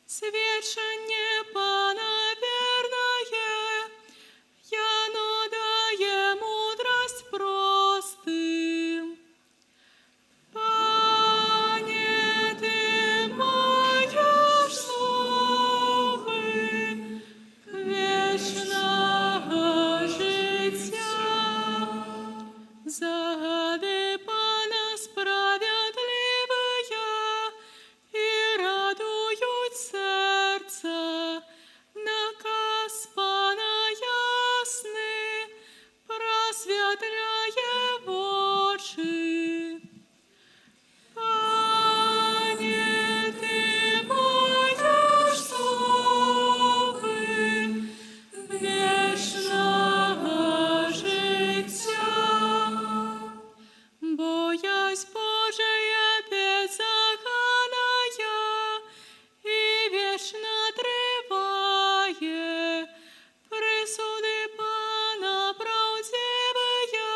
Свідчення Пана вірне, яно дає мудрость простим. Пане, Ти маєш слови вічного життя. Загади Пана справедливые і радують серця. Наказ Пана ясний просвітляє очі. Пане, Ти маєш слови вічного життя. Боязнь Божия беззаконная и вечно триває. Присуди Пана правдивые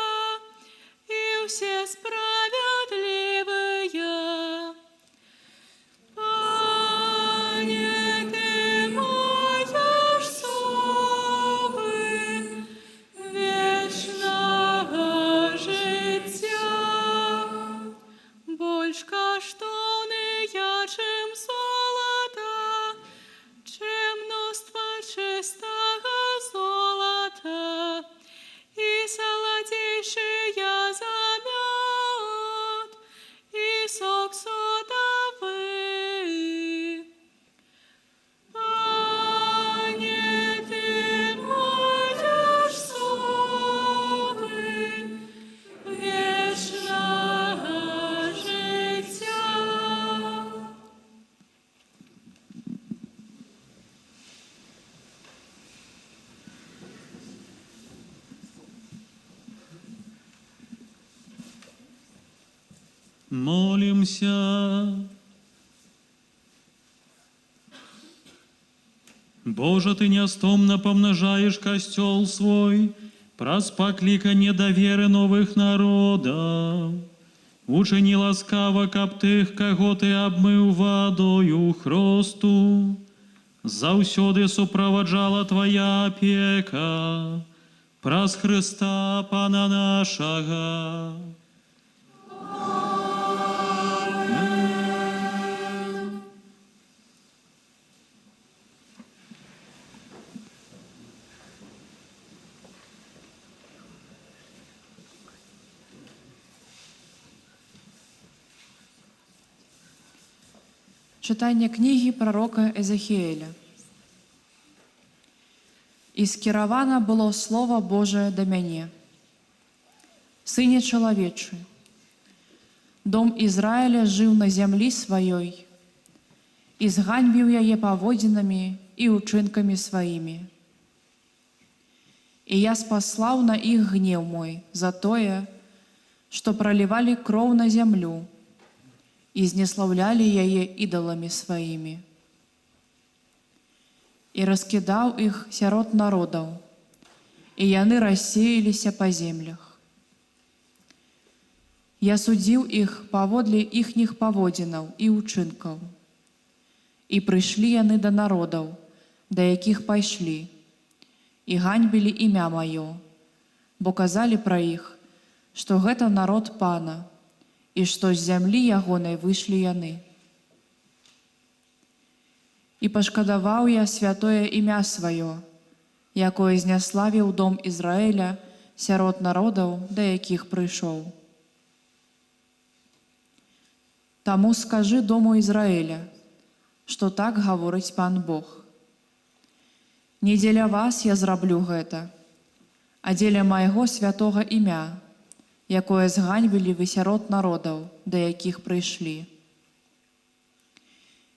и все справедливые. Пане, Ти маєш слови вічного життя. Больш коштовныя, чым золото, чым мноства чистого золота, и солодейшие за мед, и сок содовый. Пане, Ти маєш слови вічного життя. Молимся. Боже, Ты неостомно помножаешь костел свой, праз покликанье до веры новых народов. Учини ласкаво, каб тых, каго Ты обмыў водою хросту, заўсёды суправаджала Твоя опека, праз Христа Пана нашага. Читання книги пророка Езехіеля. «І скіравана було Слово Божие до мяне. Сыне чалавечы, дом Ізраїля жыў на зямлі сваёй, і зганьбіў яе паводзінамі і ўчынкамі сваімі. І я спаслаў на іх гнеў мой за тое, што пралівалі кроў на зямлю і знеслаўлялі яе ідаламі сваімі. І раскідаў іх сярод народаў, і яны рассеяліся па землях. Я судзіў іх паводле іхніх паводзінаў і ўчынкаў. І прыйшлі яны да народаў, да якіх пайшлі, і ганьбілі імя маё, бо казалі пра іх, што гэта народ Пана, і што з зямлі ягонай выйшлі яны. І пашкадаваў я святое імя сваё, якое зняславіў дом Ізраіля сярод народаў, да якіх прыйшоў. Таму скажы дому Ізраіля, што так гаворыць Пан Бог. Не дзеля вас я зраблю гэта, а дзеля майго святога імя, якое зганьбілі вы сярод народаў, да якіх прыйшлі.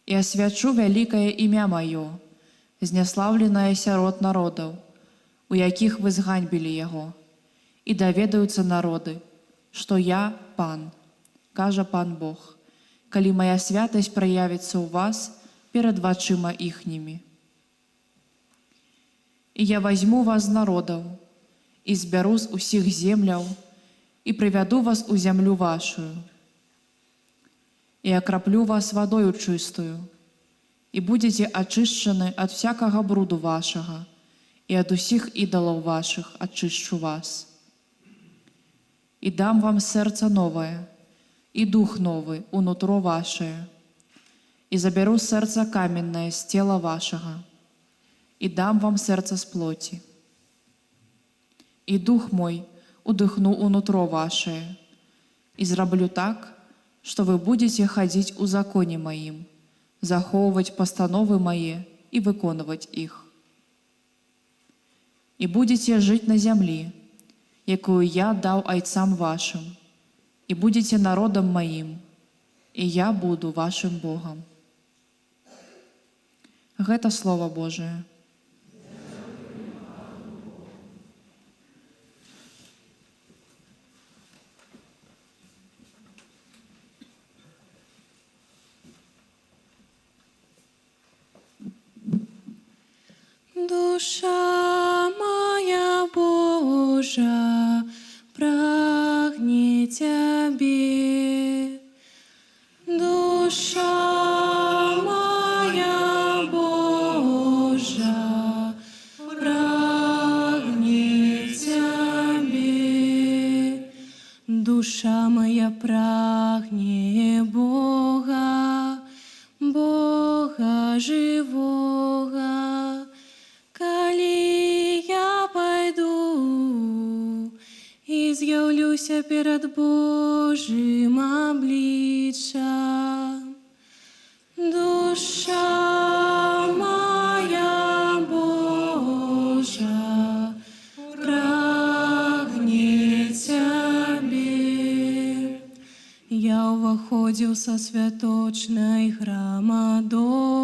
І асвячу вялікае імя маё, зняслаўленае сярод народаў, у якіх вы зганьбілі яго, і даведаюцца народы, што я Пан, кажа Пан Бог, калі мая святасць праявіцца ў вас перад вачыма іхнімі. І я вазьму вас з народаў, і збяру з усіх земляў, і прывяду вас у зямлю вашую, і акраплю вас вадою чыстую, і будзеце ачышчаны ад всякага бруду вашага, і ад усіх ідалаў вашых ачышчу вас. І дам вам сэрца новае, і дух новы унутро вашее, і забяру сэрца каменнае з цела вашага, і дам вам сэрца з плоці. І дух мой удыхну унутро вашее, і зраблю так, што вы будзеце хадзіць у законе маім, захоўваць пастановы мае і выконваць іх. І будзеце жыць на зямлі, якую я даў айцам вашым, і будзеце народам маім, і я буду вашым Богам». Гэта Слово Божие. Душа моя Божа прагне Тебе. Душа моя Божа прагне Тебе. Душа моя прагне Бога, Бога живого. Калі я пайду і з'яўлюся перад Божым абліччам, душа моя Божа прагне Цябе. Я ўваходзіў са святочнай грамадой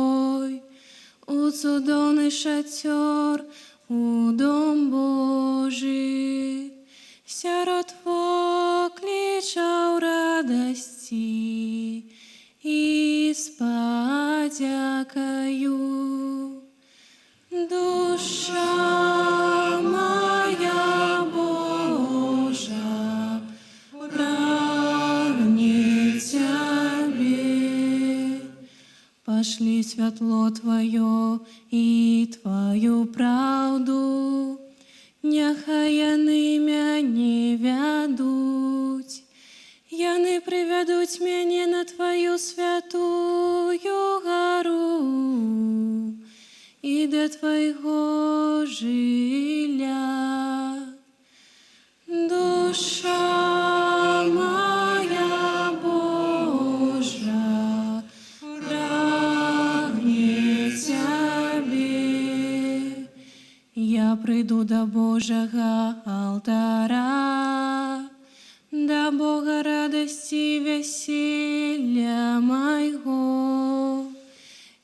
у цудоўны шацёр, у дом Божий, сярод воклічаў радасці і з падзякаю. Душа моя Божа прагне Цябе. Пашлі святло Твоё і Твою праўду, няхай яны мяне вядуць. Яны прывядуць мяне на Твою святую гару і да Твайго жылля. Душа моя Божа прагне да Божага алтара, да Бога радости веселья моего,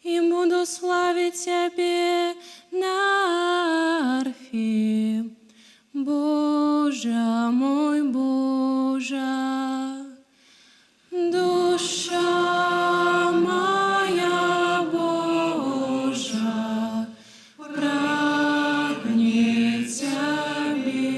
и буду славить Тебе на арфе, Боже мой, Боже. Душа моя, Божа, прагнет Тебе.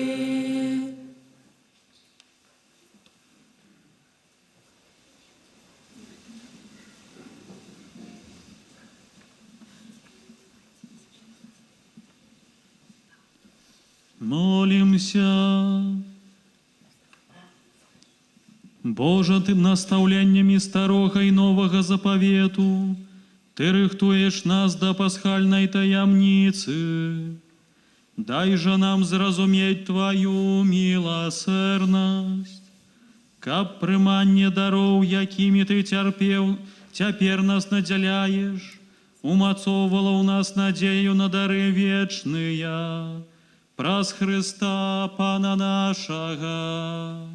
Молимся. Божа, Ты наставленнями старого и нового заповету, Ты рыхтуешь нас до пасхальной таямницы. Дай же нам зразуметь Твою милосердность, каб прыманне дароў, якімі Ты цярпеў, цяпер нас надзяляеш, умацоўвала ў нас надзею на дары вечныя, праз Христа Пана нашага.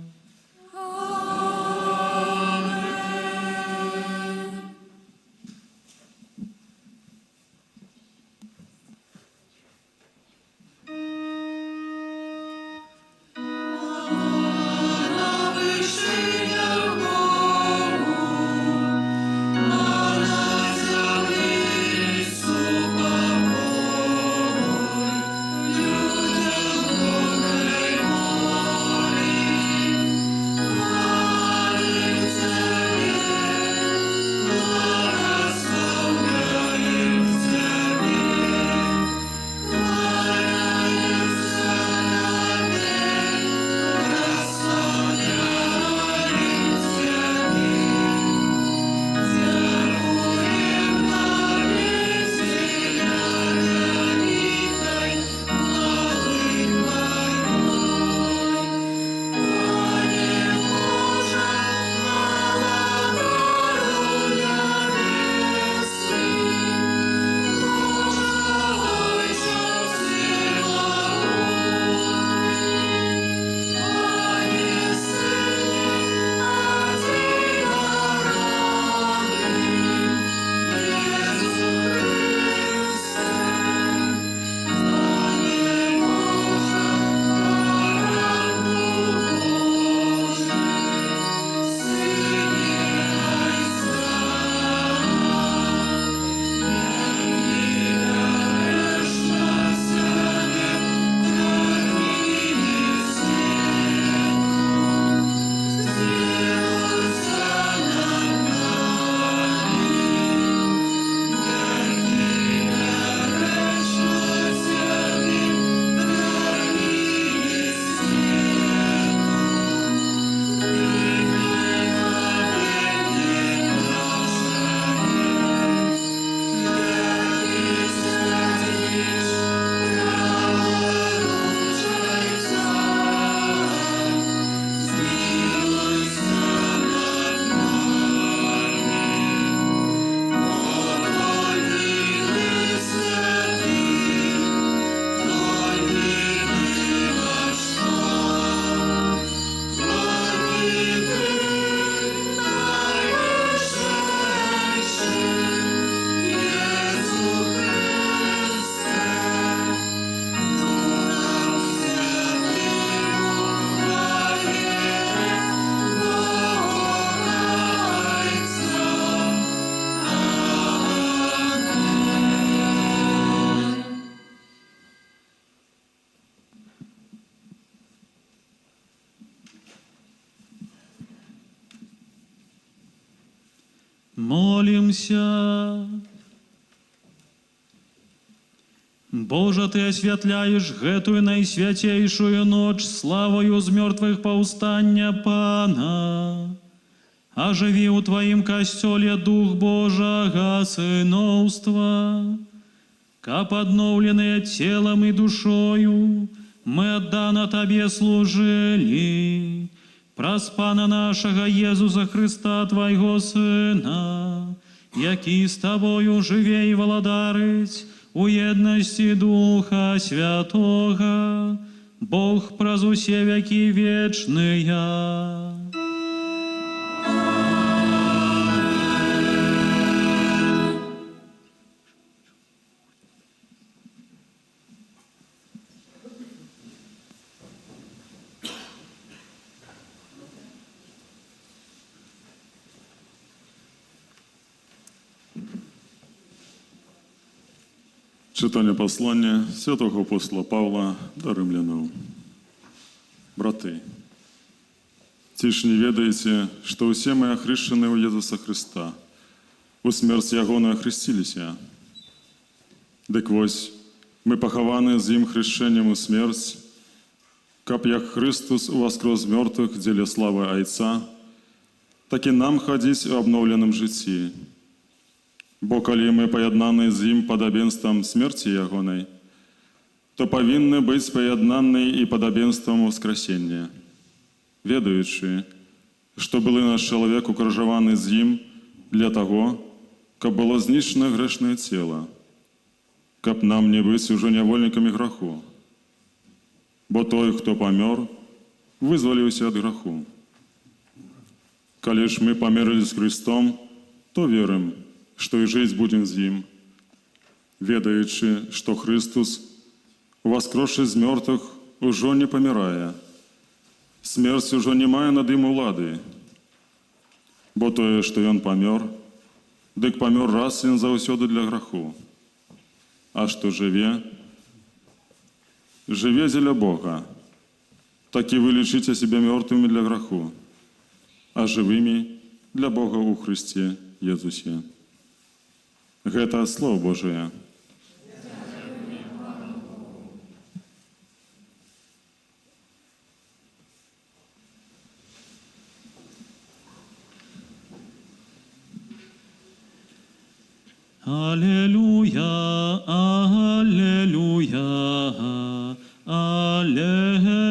Молимся. Боже, Ты освятляешь гэтую найсвятейшую ночь славою з мертвых паўстання Пана. Оживи у Твоим костеле Дух Божага сыновства, каб обновленные телом и душою мы отдано Тебе служили, праз Пана нашего Иисуса Христа, Твоего Сына, який з Тобою живе і владарить у еднасці Духа Святога, Бог праз усе векі вечныя. Читання послання святого апостола Павла до римлянам. Браты, ці ж не ведаеце, што ўсе мы ахрышчаны ў Езуса Христа, у смерць Ягоную ахрысціліся. Дык вось, мы пахаваны з ім хрышчэннем у смерць, каб як Христус уваскрос з мёртвых дзеля славы Айца, так і нам хадзіць у абноўленым жыцці. Бо калі мы паяднаны з ім падабенствам смерці Ягонай, то павінны быць паяднаны і падабенствам воскресення, ведаючы, што былы наш чалавек укрыжаваны з ім для таго, каб было знішчана грэшнае цела, каб нам не быць ужо нявольнікамі граху. Бо той, хто памёр, вызваліўся ад граху. Калі ж мы памерлі з Христом, то верым, што і жыць будзем з ім, ведаючы, што Христус, уваскросшы з мёртвых, ужо не памірае. Смерць ужо не мае над ім улады. Бо тое, што ён памёр, дык памёр раз ён заўсёды для граху. А што жыве? Жыве дзеля Бога. Так і вы лічыце сябе мёртвымі для граху, а жывымі для Бога ў Христе Езусе. Гэта Слово Божие. Аллилуйя, аллилуйя, аллилуйя.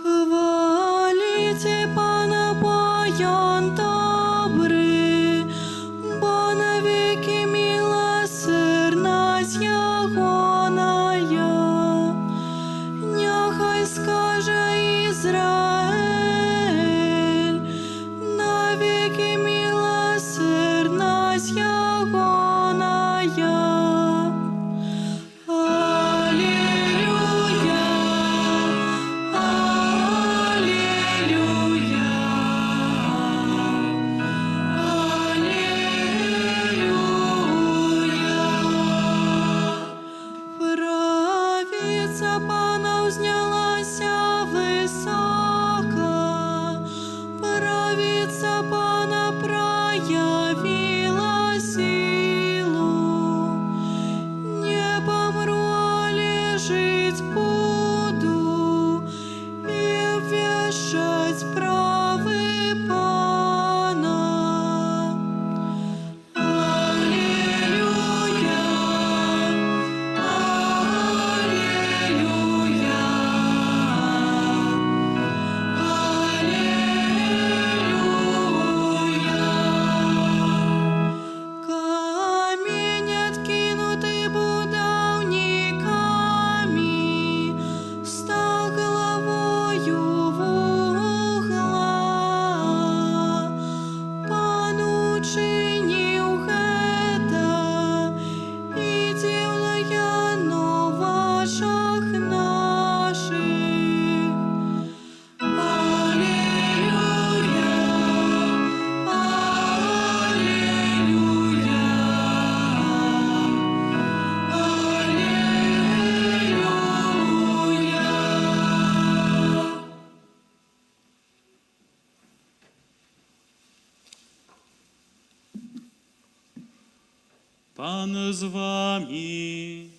Хвалите Пана, бо ён добры, бо навеки милосердность Ягоная. Нехай скаже Израиль, навеки милосердность Ягоная. Аллилуйя, аллилуйя, аллилуйя. Правица Пана узнялася высоко, правица Пана проявила силу. Не помру, але жить буду и вешать правы Пана. Аллилуйя, аллилуйя, аллилуйя. Камень откинутый будовниками стал головою в угла. Пан учинил гэта, и делая в очах наших. Аллилуйя, аллилуйя, аллилуйя. Пан з вами.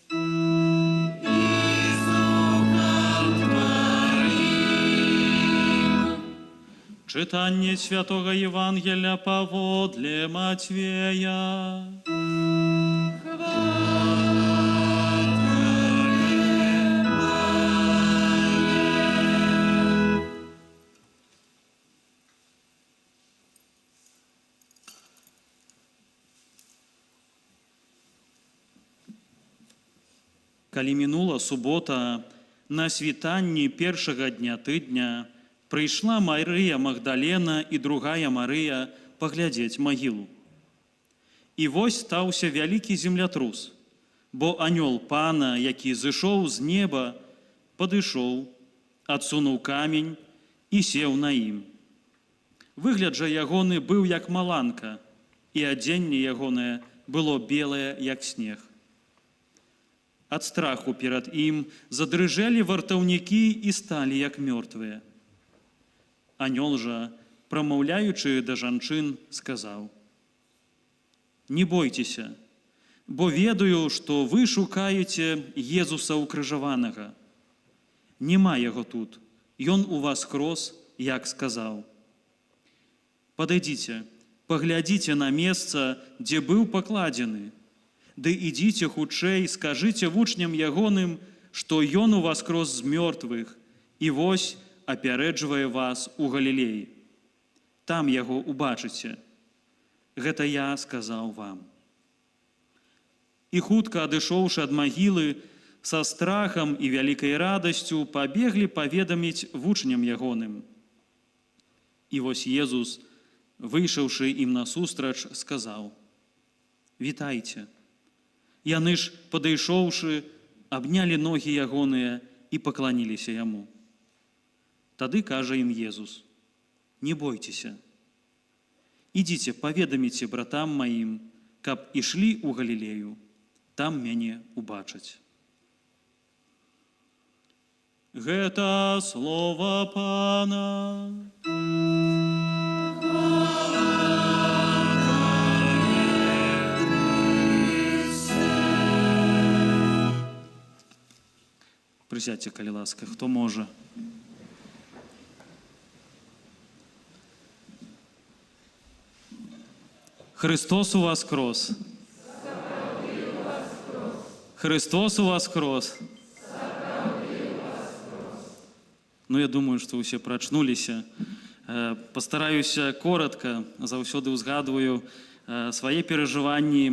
Читание Святого Евангелия паводле Матвея. Калі мінула субота, на світанні першага дня тыдня прыйшла Марыя Магдалена і другая Марыя паглядзець магілу. І вось стаўся вялікі землятрус, бо анёл пана, які зышоў з неба, падышоў, адсунуў камень і сеў на ім. Выгляд жа ягоны быў як маланка, і адзенне ягонае было белае, як снег. Ад страху перад ім задрыжэлі вартаўнікі і сталі як мёртвыя. Анёл жа, прамаўляючы да жанчын, сказаў: «Не бойцеся, бо ведаю, што вы шукаеце Езуса укрыжаванага. Нема яго тут, ён у вас крос, як сказаў. Падыдзіце, паглядзіце на месца, дзе быў пакладзены. Ды ідзіце хутчэй, скажыце вучням ягоным, што ён у вас крос з мёртвых, і вось апярэджвае вас у Галілеі. Там яго убачыце. Гэта я сказаў вам». І хутка адышоўшы ад магілы, са страхам і вялікай радасцю пабеглі паведаміць вучням ягоным. І вось Езус, выйшаўшы ім насустрач, сказаў: «Вітайце». Яны ж, падышоўшы, абнялі ногі ягоныя і пакланіліся яму. Тады кажа ім Езус: «Не бойцеся. Ідзіце, паведаміце братам маім, каб ішлі ў Галілею, там мяне убачаць». Гэта слова Пана. Присядьте, калі ласка, хто можа. Христос у вас крос. Христос у вас крос. Ну, я думаю, што ўсе прачнуліся. Пастараюся коротка, заўсёды ўзгадваю свае перажыванні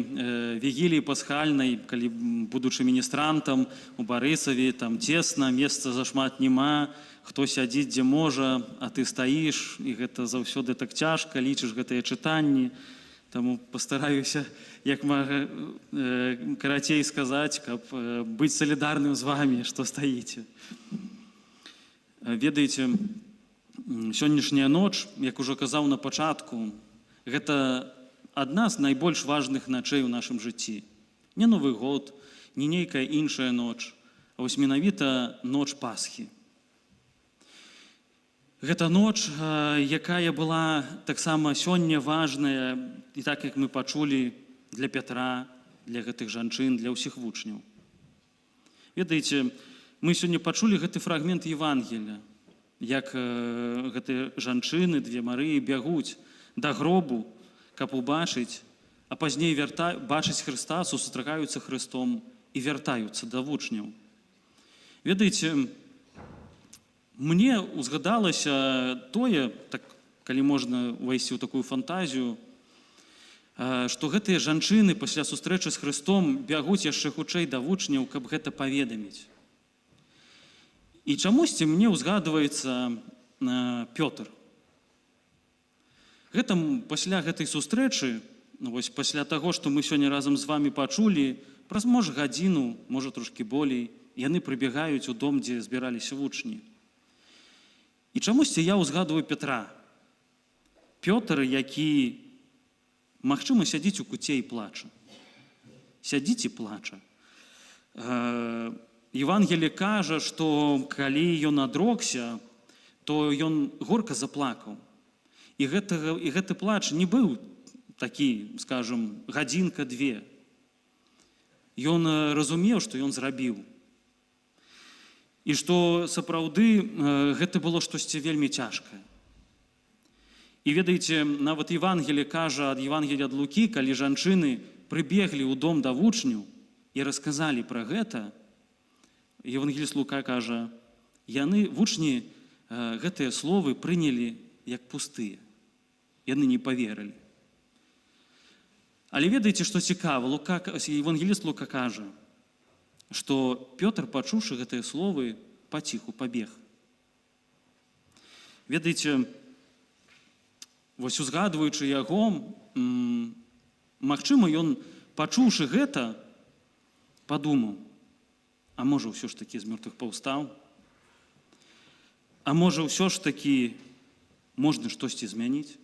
вігіліі пасхальнай, калі, будучы міністрантам у Барысаве, там цесна, месца зашмат няма, хто сядзіць дзе можа, а ты стаіш, і гэта заўсёды так цяжка, лічыш гэтыя чытанні. Таму пастараюся як мага карацей сказаць, каб быць салідарным з вамі, што стаіце. Ведаеце, сённяшняя ноч, як ужо казаў на пачатку, гэта адна з найбольш важных начэй у нашым жыцці. Не Новы год, не нейкая іншая ноч, а вось менавіта ноч Пасхі. Гэта ноч, якая была таксама сёння важная, і так, як мы пачулі, для Пятра, для гэтых жанчын, для ўсіх вучняў. Ведаеце, мы сёння пачулі гэты фрагмент Евангелія, як гэтыя жанчыны, две Марыі, бягуць да гробу, каб убачыць, а пазней бачыць Хрыста, сустракаюцца Хрыстом і вяртаюцца да вучняў. Ведаеце, мне узгадалася тое, так, калі можна увайсці ў такую фантазію, што гэтыя жанчыны пасля сустрэчы з Хрыстом бягуць яшчэ хутчэй да вучняў, каб гэта паведаміць. І чамусьці мне ўзгадваецца Пётр. Гэта пасля гэтай сустрэчы, вось пасля таго, што мы сёння разам з вамі пачулі, праз, можа, гадзіну, можа, трошкі болей, яны прыбегаюць у дом, дзе збіраліся вучні. І чамусьці я ўзгадваю Петра. Пётр, які, магчыма, сядзіць у куце і плача. Сядзіць і плача. Евангелие кажа, што калі ён адрокся, то ён горка заплакаў. І гэты плач не быў такі, скажам, гадзінка-две. Ён разумеў, што ён зрабіў. І што сапраўды гэта было штосьці вельмі цяжкае. І ведаеце, нават Евангелие кажа ад Евангелия ад Лукі, калі жанчыны прыбеглі ў дом да вучняў і расказалі пра гэта, евангеліст Лука кажа, вучні гэтыя словы прынялі як пустыя. Яны не поверылі. Але ведаеце, што цікава, евангеліст Лука кажа, што Пётр, пачуўшы гэтыя словы, паціху пабег. Ведаеце, вось узгадваючы яго, магчыма, ён, пачуўшы гэта, падумаў, а можа, ўсё ж такі з мёртвых паўстаў? А можа, ўсё ж такі можна штосьці змяніць?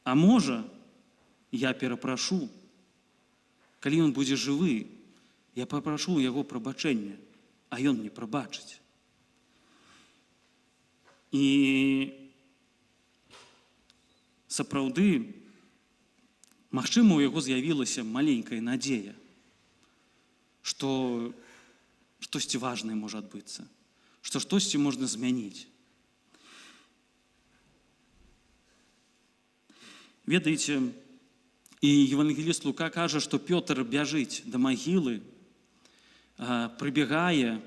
А можа, я перапрашу, калі ён будзе жывы, я папрашу ў яго прабачэння, а ён мне прабачыць. І сапраўды, магчыма, у яго з'явілася маленькая надзея, што штосьці важнае можа адбыцца, што штосьці можна змяніць. Ведаеце, і евангеліст Лука кажа, што Пётр бяжыць да магілы, прыбегае,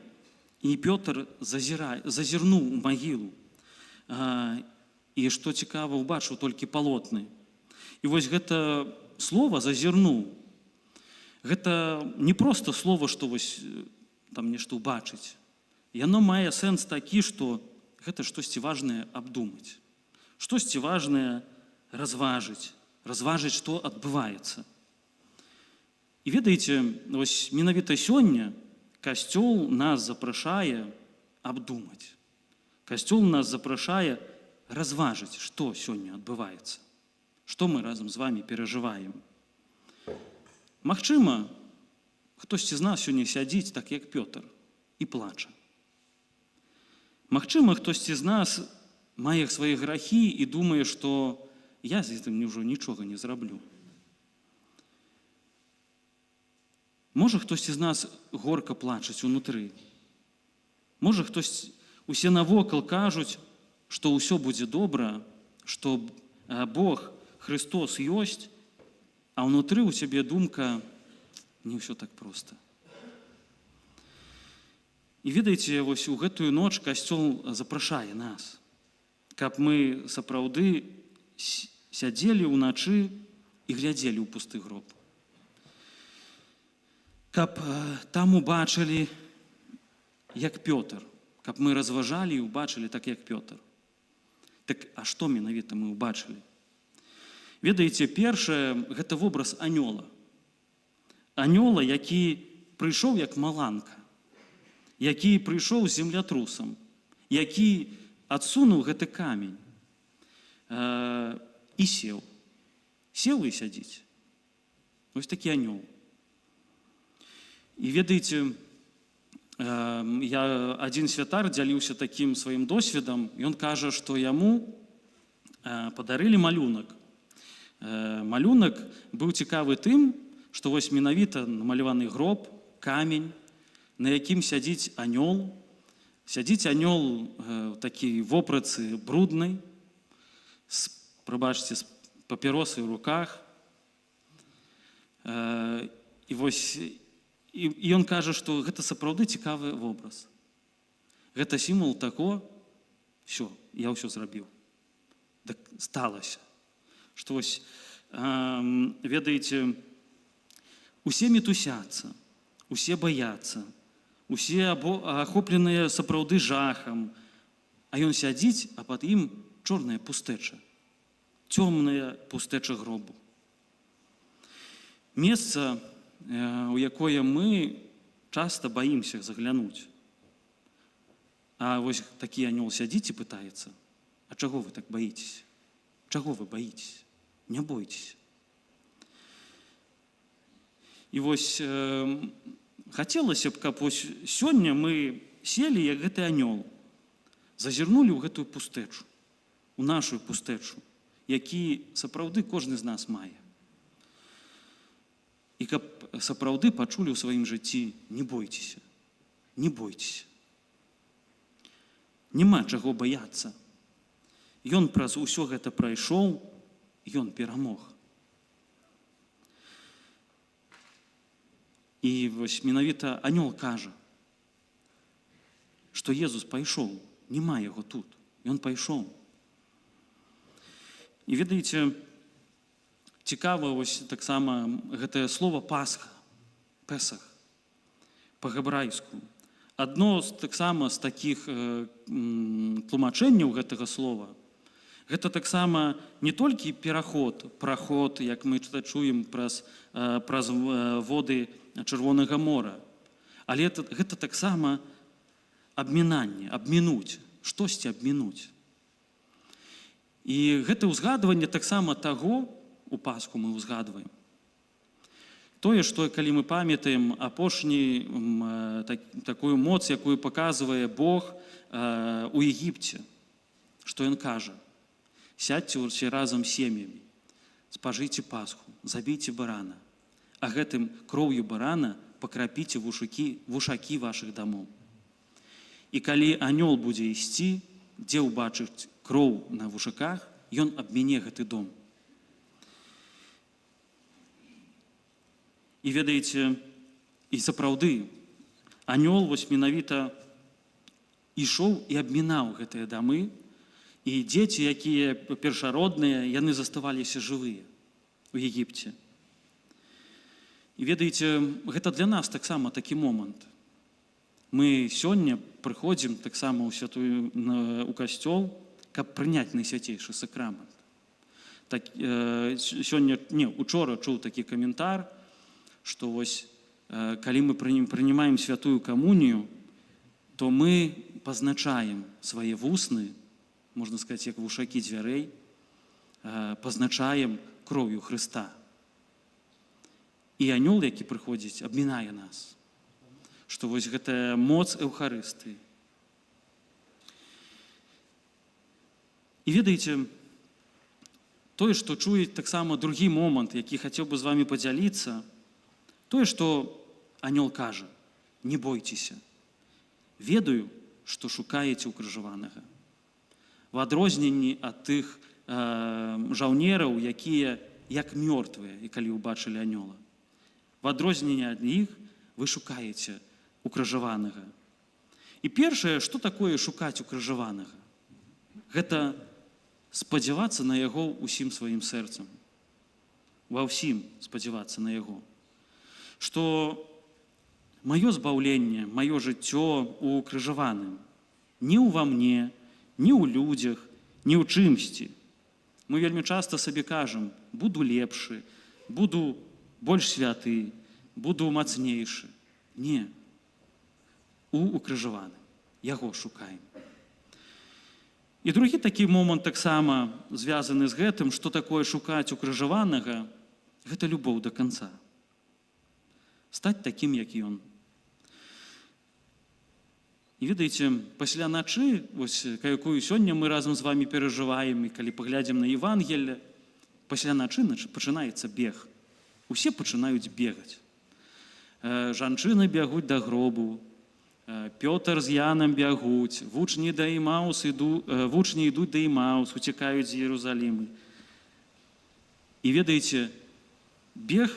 і Пётр зазірнуў у магілу. І што цікава, убачыў толькі палотны. І вось гэта слова «зазірнуў» гэта не проста слова, што вось там нешта ўбачыць. Яно мае сэнс такі, што гэта штосьці важнае абдумаць, штосьці важнае разважыць, што адбываецца. І ведаеце, вось менавіта сёння Касцёл нас запрашае абдумаць. Касцёл нас запрашае разважыць, што сёння адбываецца, што мы разам з вамі перажываем. Магчыма, хтосьці з нас сёння сядзіць так, як Пётр, і плача. Магчыма, хтосьці з нас мае свае грахі і думае, што я з гэтым ўжо нічога не зраблю. Можа, хтосьці з нас горка плачаць унутры. Можа, усе навокал кажуць, што ўсё будзе добра, што Бог, Христос ёсць, а ўнутры ў сябе думка, не ўсё так проста. І ведаеце, вось у гэтую ноч Касцёл запрашае нас, каб мы сапраўды сядзелі ўначы і глядзелі ў пусты гроб. Каб там убачылі, як Пётр, каб мы разважалі і убачылі так, як Пётр. Так, а што менавіта мы убачылі? Ведаеце, першае, гэта вобраз анёла. Анёла, які прыйшоў як маланка, які прыйшоў з землятрусам, які адсунуў гэты камень і сеў. Сеў і сядзіць. Вось такі анёл. І ведаеце, адзін святар дзяліўся такім сваім досведам, ён кажа, што яму падарылі малюнак. Малюнак быў цікавы тым, што вось менавіта намаляваны гроб, камень, на якім сядзіць анёл. Сядзіць анёл у такій вопратцы бруднай, прабачце, з папіросай у руках. І вось і ён кажа, што гэта сапраўды цікавы вобраз. Гэта сімвал таго, все, я ўсё зрабіў. Так сталася. Што вось, ведаеце, усе мітусяцца, усе баяцца, усе ахопленыя сапраўды жахам, а ён сядзіць, а пад ім чорная пустэча, цёмная пустэча гробу. Месца, у якое мы часта баімся заглянуць. А вось такі анёл сядзіць і пытаецца, а чаго вы так баіцеся? Чаго вы баіцеся? Не бойцеся. І вось хацелася б, каб вось сёння мы селі, як гэты анёл, зазірнулі ў гэтую пустэчу, у нашу пустэчу, які сапраўды кожны з нас мае. І каб сапраўды пачулі ў сваім жыцці, не бойцеся, не бойцеся. Няма чаго баяцца. ён праз усё гэта прайшоў, ён перамог. І вось менавіта анёл кажа, што Езус пайшоў, няма яго тут, ён пайшоў. І ведаеце, цікава вось таксама гэтае слово Пасха, Песах, па-габрайску. Адно таксама з такіх тлумачэнняў гэтага слова, гэта таксама не толькі пераход, праход, як мы чуем праз воды Чырвонага мора, але гэта таксама абмінанне, абмінуць, штосьці абмінуць. І гэта ўзгадванне таксама таго, у Пасху мы ўзгадваем, тое, што калі мы памятаем апошні такую моц, якую паказвае Бог у Егіпце, што ён кажа: сядьце ўсе разам сем'ямі, спажыце Пасху, забійце барана, а гэтым кроўю барана пакрапіце вушакі вашых дамоў. І калі анёл будзе ісці, дзе ўбачыць кроў на вушаках, ён абміне гэты дом. І ведаеце, і сапраўды, анёл вось менавіта ішоў і абмінаў гэтыя дамы, і дзеці, якія першародныя, яны заставаліся жывыя у Егіпце. І ведаеце, гэта для нас таксама такі момант. Мы сёння прыходзім таксама у касцёл, каб прыняць найсвяцейшы сакрамент. Сёння, учора чуў такі каментар, што вось калі мы прынимаем святую камунію, то мы пазначаем свае вусны, можна сказаць, як вушакі дзвярэй, пазначаем кроўю Хрыста. І анёл, які прыходзіць, абмінае нас, што вось гэтая моц Эўхарыстыі. І ведаеце, тое, што чуе таксама другі момант, які хацеў бы з вамі падзяліцца, тое, што анёл кажа: не бойцеся, ведаю, што шукаеце ўкрыжаванага. В адрозненні ад тых жаўнераў, якія як мёртвыя, і калі ўбачылі анёла. В адрозненні ад іх вы шукаеце укрыжаванага. І першае, што такое шукаць укрыжаванага? Гэта спадзявацца на яго ўсім сваім сэрцам. Ва ўсім спадзявацца на яго. Што маё збаўленне, маё жыццё у укрыжаваным. Не ўва мне, не ў людзях, не ў чымсьці. Мы вельмі часта сабе кажам: буду лепшы, буду больш святы, буду мацнейшы. Не. У укрыжаваным. Яго шукаем. І другі такі момант таксама звязаны з гэтым, што такое шукаць укрыжаванага, гэта любоў да канца. Стаць такім, як ён. І ведаеце, пасля начы, вось, якую сёння мы разам з вамі перажываем, і калі паглядзім на Евангелле, пасля начы пачынаецца бег. Усе пачынаюць бегаць. Жанчыны бягуць да гробу, Пётр з Янам бягуць, вучні ідуць да Імаус, уцякаюць з Єрусаліму. І ведаеце, бег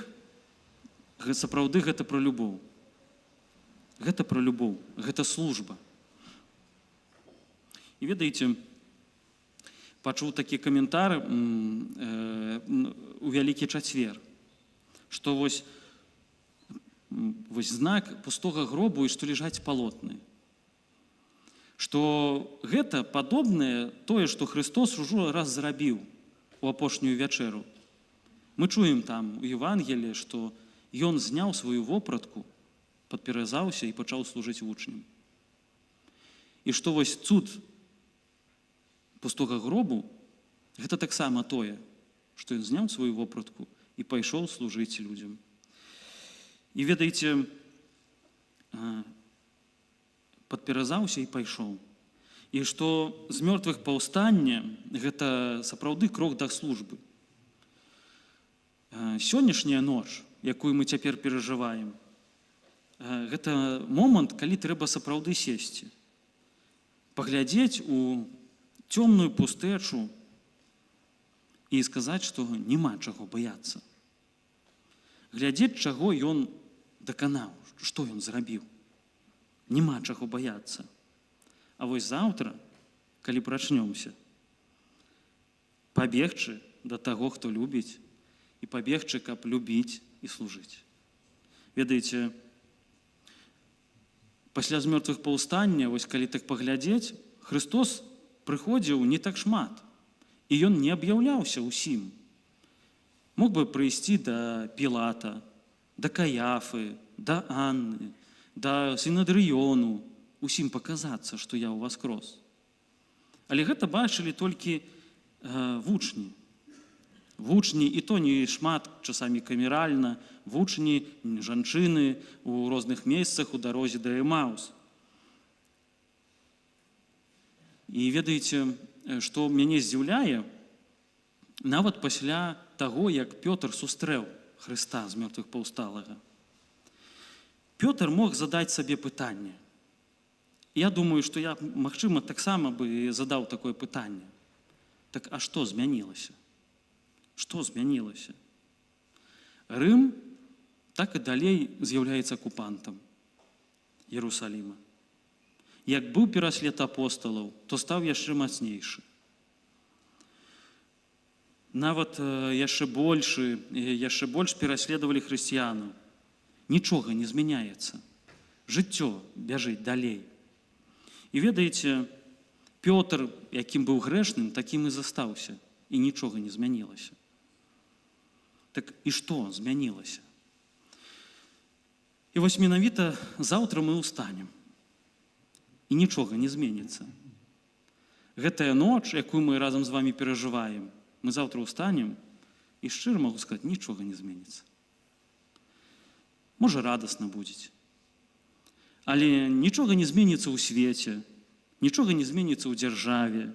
сапраўды гэта пра любоў. Гэта пра любоў, гэта служба. І ведаеце, пачуў такі каментар у Вялікі чацвер, што вось знак пустога гробу і што ляжаць палотны. Што гэта падобнае тое, што Христос ужо раз зрабіў у апошнюю вячэру. Мы чуем там у Евангеліі, што ён зняў сваю вопратку, падперазаўся і пачаў служыць вучням. І што вось цуд пустога гробу, гэта таксама тое, што ён зняў сваю вопратку і пайшоў служыць людзям. І ведаеце, падперазаўся і пайшоў. І што з мёртвых паўстання гэта сапраўды крок да службы. Сённяшняя ноч, якую мы цяпер перажываем, гэта момант, калі трэба сапраўды сесці, паглядзець у цёмную пустэчу і сказаць, што няма чаго баяцца. Глядзець, чаго ён даканаў, што ён зрабіў. Няма чаго баяцца. А вось заўтра, калі прачнёмся, пабегчы да таго, хто любіць, і пабегчы, каб любіць і служыць. Ведаеце, пасля з мёртвых паўстання, вось калі так паглядзець, Христос прыходзіў не так шмат, і ён не аб'яўляўся ўсім. Мог бы прыйсці да Пілата, да Каяфы, да Анны, да Сінадрыёну, усім паказацца, што я ўваскрос. Але гэта бачылі толькі вучні. Вучні, і то не шмат, часамі камеральна, вучні, жанчыны у розных месцах у дарозе да Эмаус. І ведаеце, што мяне здзіўляе, нават пасля таго, як Пётр сустрэў Хрыста з мёртвых паўсталага. Пётр мог задаць сабе пытанне. Я думаю, што я, магчыма, таксама бы задаў такое пытанне. Так, а што змянілася? Што змянілася? Рым так і далей з'яўляецца акупантам Єрусаліма. Як быў пераслед апосталаў, то стаў яшчэ мацнейшы. Нават яшчэ больш пераследавалі хрысціянаў. Нічога не змяняецца. Жыццё бяжыць далей. І ведаеце, Пётр, якім быў грэшным, такім і застаўся. І нічога не змянілася. Так і што змянілася? І вось менавіта заўтра мы ўстанем. І нічога не зменіцца. Гэтая ноч, якую мы разам з вамі перажываем, мы заўтра ўстанем, і шчыра магу сказаць, нічога не зменіцца. Можа, радасна будзе. Але нічога не зменіцца ў свеце, нічога не зменіцца ў дзяржаве.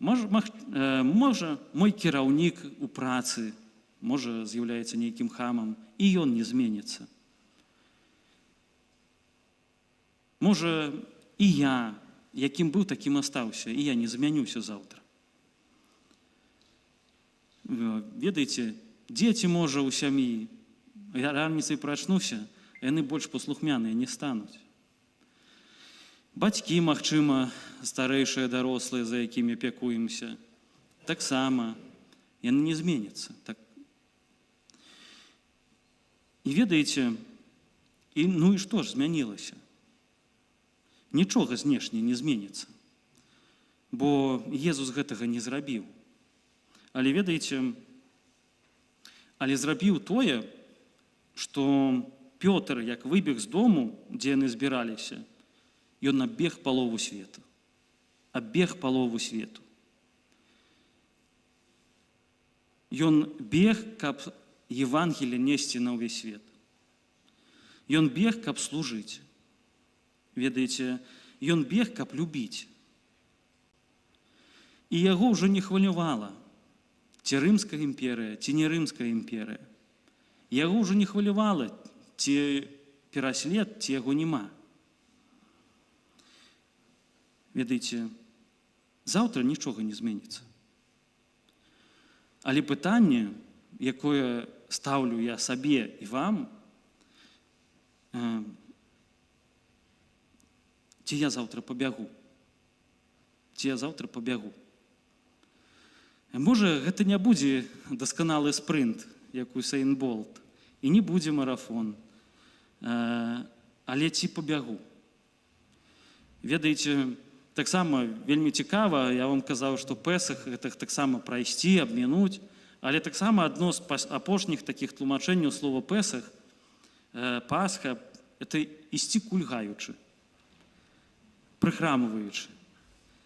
Можа, мой кіраўнік у працы, можа, з'яўляецца нейкім хамам, і ён не зменіцца. Можа, і я, якім быў, такім астаўся, і я не змянюся заўтра. Ведаеце, дзеці, можа, у сям'і, я раніцай прачнуся, яны больш паслухмяныя не стануць. Бацькі, магчыма, старэйшыя дарослыя, за якімі апякуемся, таксама яны не зменяцца. І ведаеце, ну і што ж змянілася? Нічога знешне не зменіцца, бо Езус гэтага не зрабіў. Але ведаеце, але зрабіў тое, што Пётр, як выбег з дому, дзе яны збіраліся, ён аббег палову свету. Аббег палову свету. Ён бег, каб Евангелие несці на ўвесь свет. Ён бег, каб служыць. Ведаеце, ён бег, каб любіць. І яго ўжо не хвалявала, ці Рымская імперыя, ці не Рымская імперыя. Яго ўжо не хвалявала, ці пераслед, ці яго няма. Ведаеце, заўтра нічога не зменіцца. Але пытанне, якое стаўлю я сабе і вам, ці я заўтра пабягу? Ці я заўтра пабягу? Можа, гэта не будзе дасканалы спрынт, як у Сейн Болт, і не будзе марафон, але ці пабягу? Ведаеце, таксама вельмі цікава, я вам казаў, што Песах гэта таксама прайсці, абмінуць, але таксама адно з апошніх такіх тлумачэнняў слова Песах, Пасха, это ісці кульгаючы, прыхрамваючы.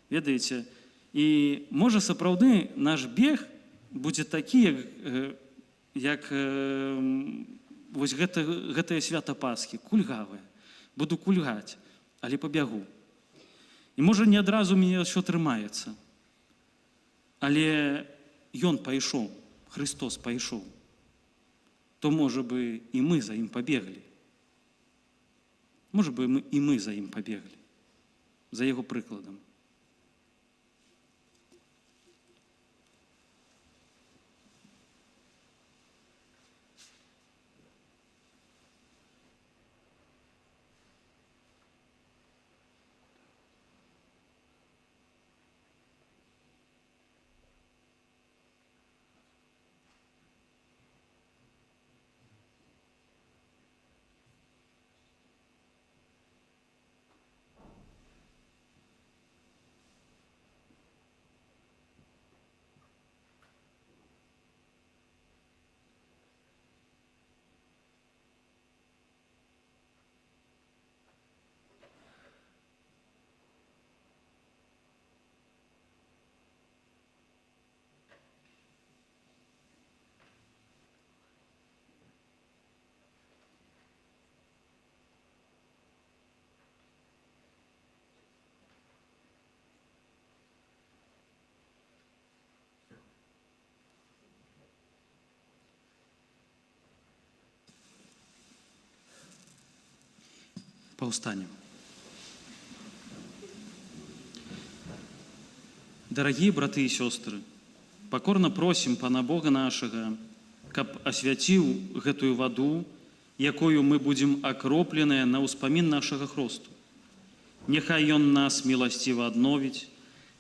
Ведаеце, і можа сапраўды наш бег будзе такі, як вось гэтае свята Пасхі, кульгавае. Буду кульгаць, але пабягу. І можа не адразу мне ўсё трымаецца, але ён пайшоў, Христос пайшоў, то можа бы і мы за ім пабеглі. Можа бы і мы за ім пабеглі, за яго прыкладам. Паўстанем. Дарагія браты і сёстры, пакорна просім Пана Бога нашага, каб асвяціў гэтую ваду, якою мы будзем акропленыя на ўспамін нашага хросту. Няхай Ён нас міласціва адновіць,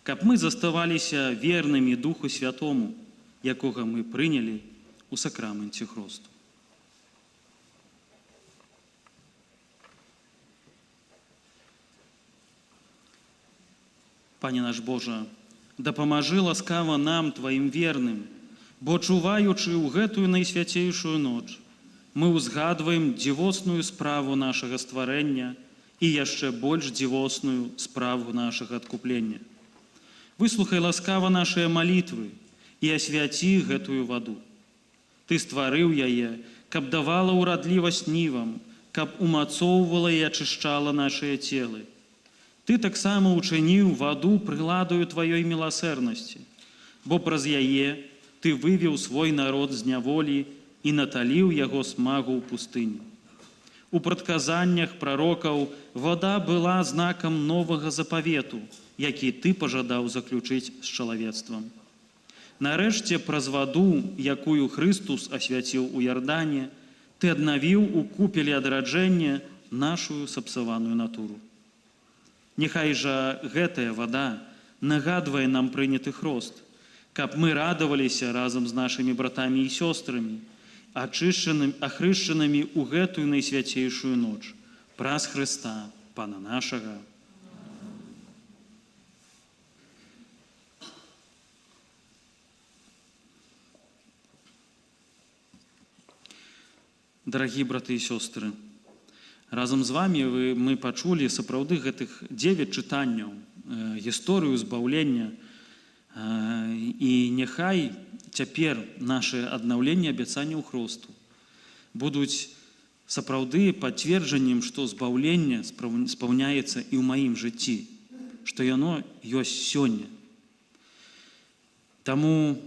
каб мы заставаліся вернымі Духу Святому, якога мы прынялі у сакраменце хросту. Пане наш Божа, дапамажы ласкава нам, Тваім верным, бо чуваючы ў гэтую найсвяцейшую ноч, мы ўзгадваем дзівосную справу нашага стварэння і яшчэ больш дзівосную справу нашага адкуплення. Выслухай ласкава нашыя малітвы і асвяці гэтую ваду. Ты стварыў яе, каб давала ўрадлівасць нівам, каб умацоўвала і ачышчала нашыя целы. Ты таксама учыніў ваду прыладаю Тваёй міласэрнасці, бо праз яе Ты вывеў свой народ з няволі і наталіў яго смагу ў пустыню. У прадказаннях прарокаў вода была знакам новага запавету, які Ты пажадаў заключыць з чалавецтвам. Нарэшце, праз ваду, якую Хрыстус асвяціў у Ярдане, Ты аднавіў у купелі адраджэння нашу сапсаваную натуру. Няхай жа гэтая вада нагадвае нам прыняты хрост, каб мы радаваліся разам з нашымі братамі і сёстрамі, ахрышчанымі ў гэтую найсвяцейшую ноч, праз Хрыста, Пана нашага. Дарагія браты і сёстры, разам з вамі мы пачулі сапраўды гэтых 9 чытанняў, гісторыю збаўлення, і няхай цяпер наше аднаўленне абяцанняў хросту будуць сапраўды пацверджаннем, што збаўленне спаўняецца і ў маім жыцці, што яно ёсць сёння. Таму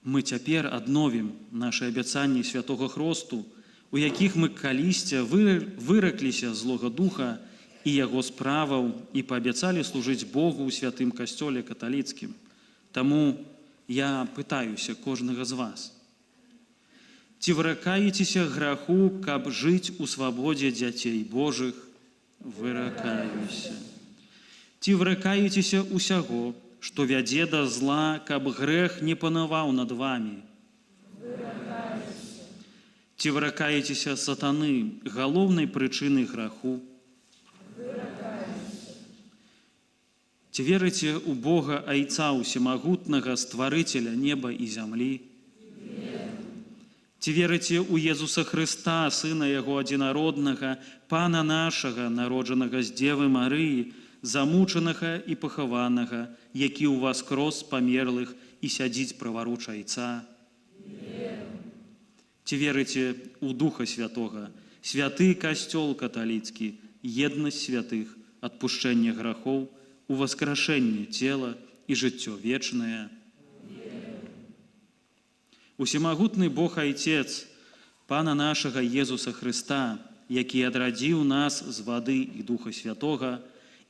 мы цяпер адновім нашы абяцанні святога хросту, у якіх мы калісьці выракліся злога духа і яго справаў і паабяцалі служыць Богу ў святым касцёле каталіцкім. Таму я пытаюся кожнага з вас. Ці выракаецеся граху, каб жыць у свабодзе дзяцей Божых? Выракаюся. Ці выракаецеся ўсяго, што вядзе да зла, каб грэх не панаваў над вамі? Выракаюся. Ці выракаецеся сатаны, галоўнай прычынай граху? Ці верыце ў Бога Айца Усемагутнага, Стварыцеля неба і зямлі? Ці верыце ў Езуса Хрыста, Сына Яго адзінароднага, Пана нашага, народжанага з Дзевы Марыі, замучанага і пахаванага, які ў вас крос памерлых і сядзіць праваруч Айца? Ці верыце ў Духа Святога, святы касцёл каталіцкі, еднасць святых, адпушчэнне грахоў, уваскрашэнне цела і жыццё вечнае? Усемагутны Бог Айцец, Пана нашага Езуса Хрыста, які адрадзіў нас з вады і Духа Святога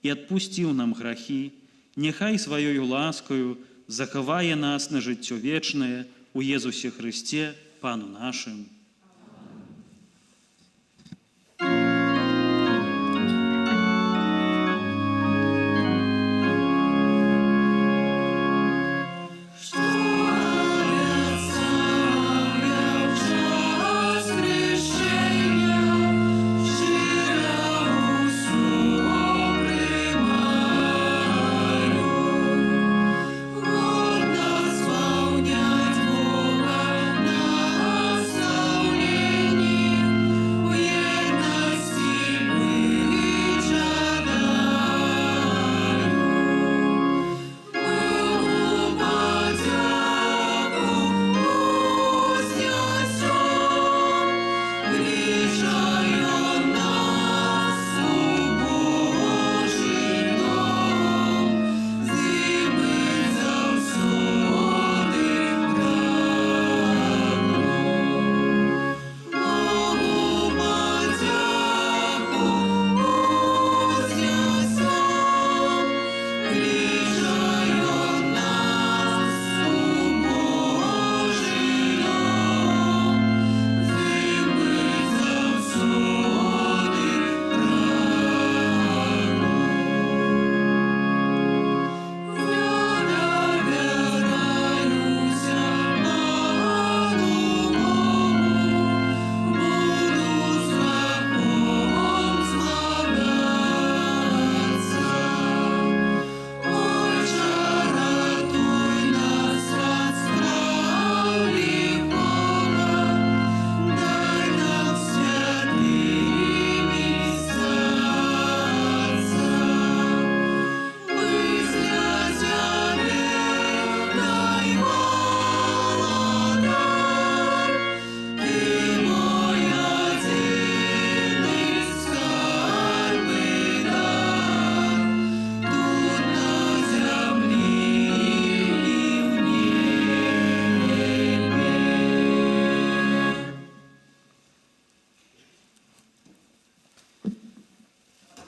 і адпусціў нам грахі, няхай сваёю ласкаю захавае нас на жыццё вечнае у Езусе Хрысце, Пану нашым. Godna spełniać Boga na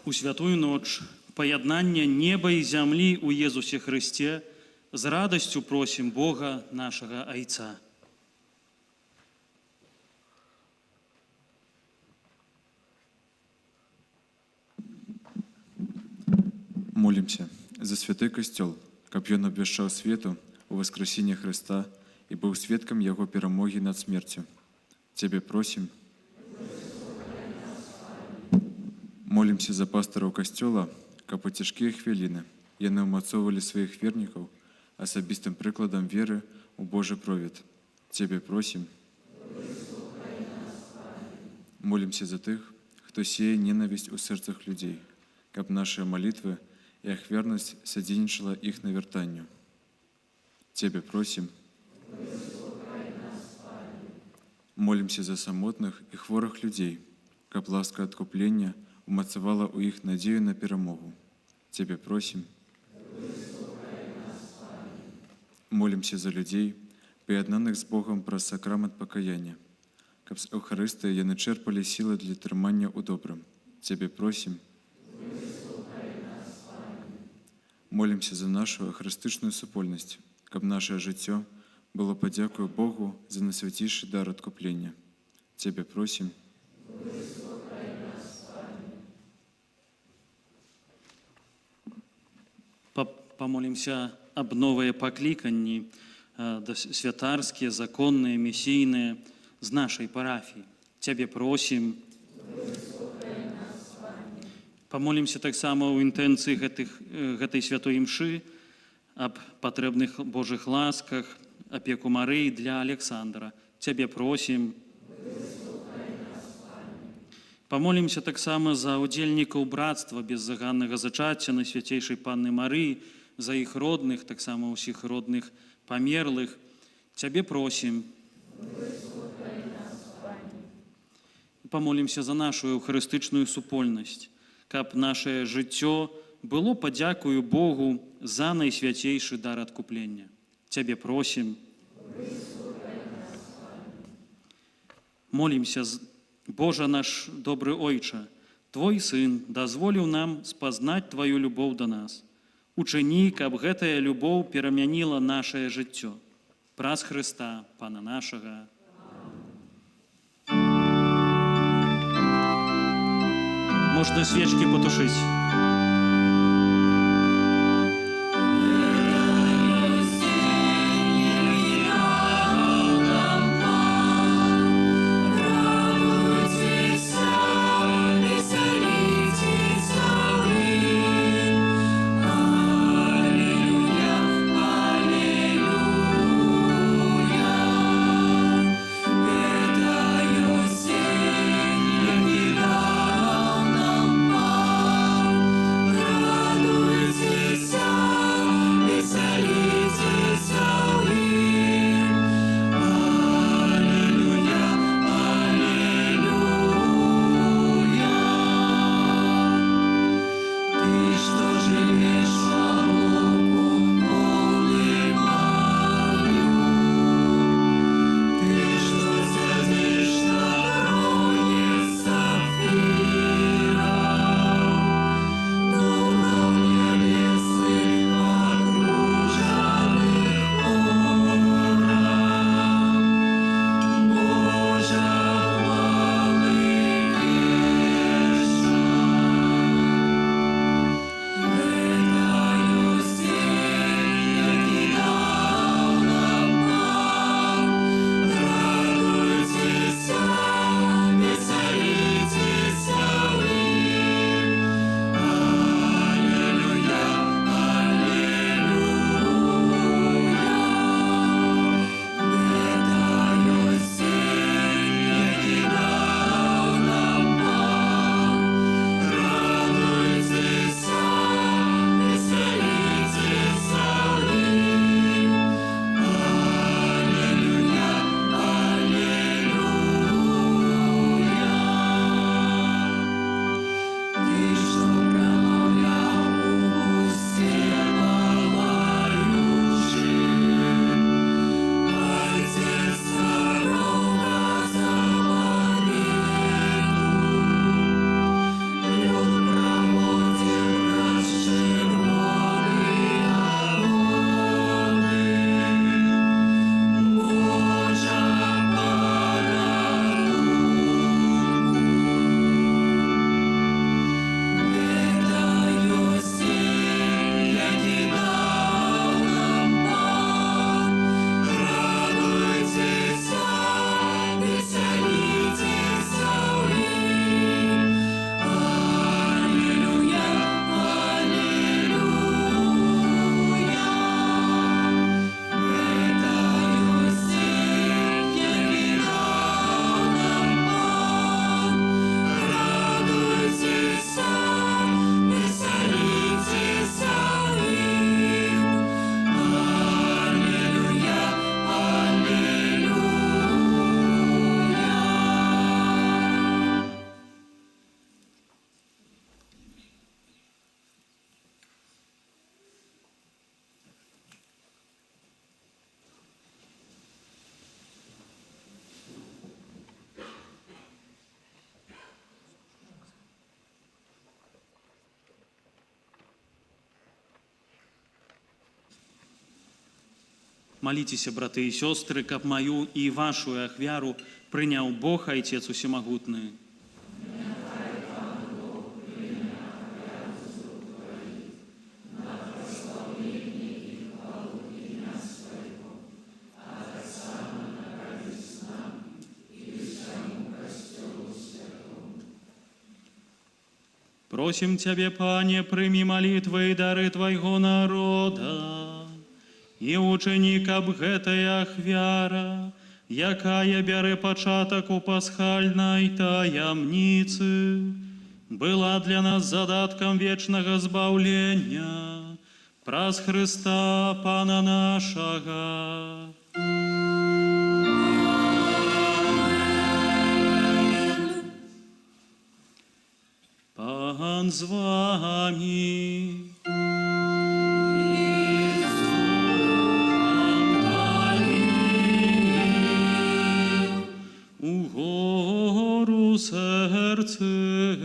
у святую ноч паяднання неба і зямлі у Езусе Христе з радасцю просім Бога нашага Айца. Молимся за святой костел, каб ён абвяшчаў свету у воскресенье Христа и был сведком Его перамоги над смертью. Тебе просим. Молимся за пастыраў касцёла, каб у цяжкія хвіліны яны ўмацоўвалі сваіх вернікаў асабістым прыкладам веры ў Божий провід. Тебе просим. Молимся за тых, хто сеє ненависть у сэрцах людзей, каб нашыя малітвы и их верность содейничала их навертанию. Тебе просим. Молимся за самотных и хворых людей, каб ласка откупления умацавала у их надею на перамогу. Тебе просим. Молимся за людей, поеднаных с Богом праз сакрамент покаяния, каб з Эўхарыстыі яны чэрпалі сілы для трымання ў добрым. Тебе просим. Молимся за нашу ахрыстычную супольнасць, каб наше жыццё было падзякою Богу за найсвяцейшы дар адкуплення. Тебе просим. Помолимся об новые покликанні, святарские, законные, мессийные, з нашей парафии. Тебе просим. Помолимся так само ў інтэнцыі гэтай святой імшы, аб патрэбных Божых ласках, апеку Марыі для Александра. Тебе просим. Помолимся так само за удзельнікаў братства беззаганнага зачацця Найсвяцейшай Панны Марыі, за іх родных, так само ўсіх родных памерлых. Тебе просим. Помолимся за нашу эўхарыстычную супольнасць, каб наше жыццё было падзякою Богу за найсвяцейшы дар адкуплення. Тебе просим. Молимся, Божа наш добры Ойча, Твой Сын дазволіў нам спазнаць Твою любоў да нас. Учыні, каб гэтая любоў перамяніла нашае жыццё. Праз Хрыста, Пана нашага. Можна свечкі потушыць. Молитеся, браты и сестры, каб мою и вашу ахвяру принял Бог, Отец Усемогутный. Просим Тебе, Пане, прими молитвы и дары Твоего народа, и учини, каб гэтая ахвяра, якая бярэ пачатак у пасхальнай таямніцы, была для нас задатком вечнага збаўлення праз Христа Пана нашага. Пан з вами. Угору серце.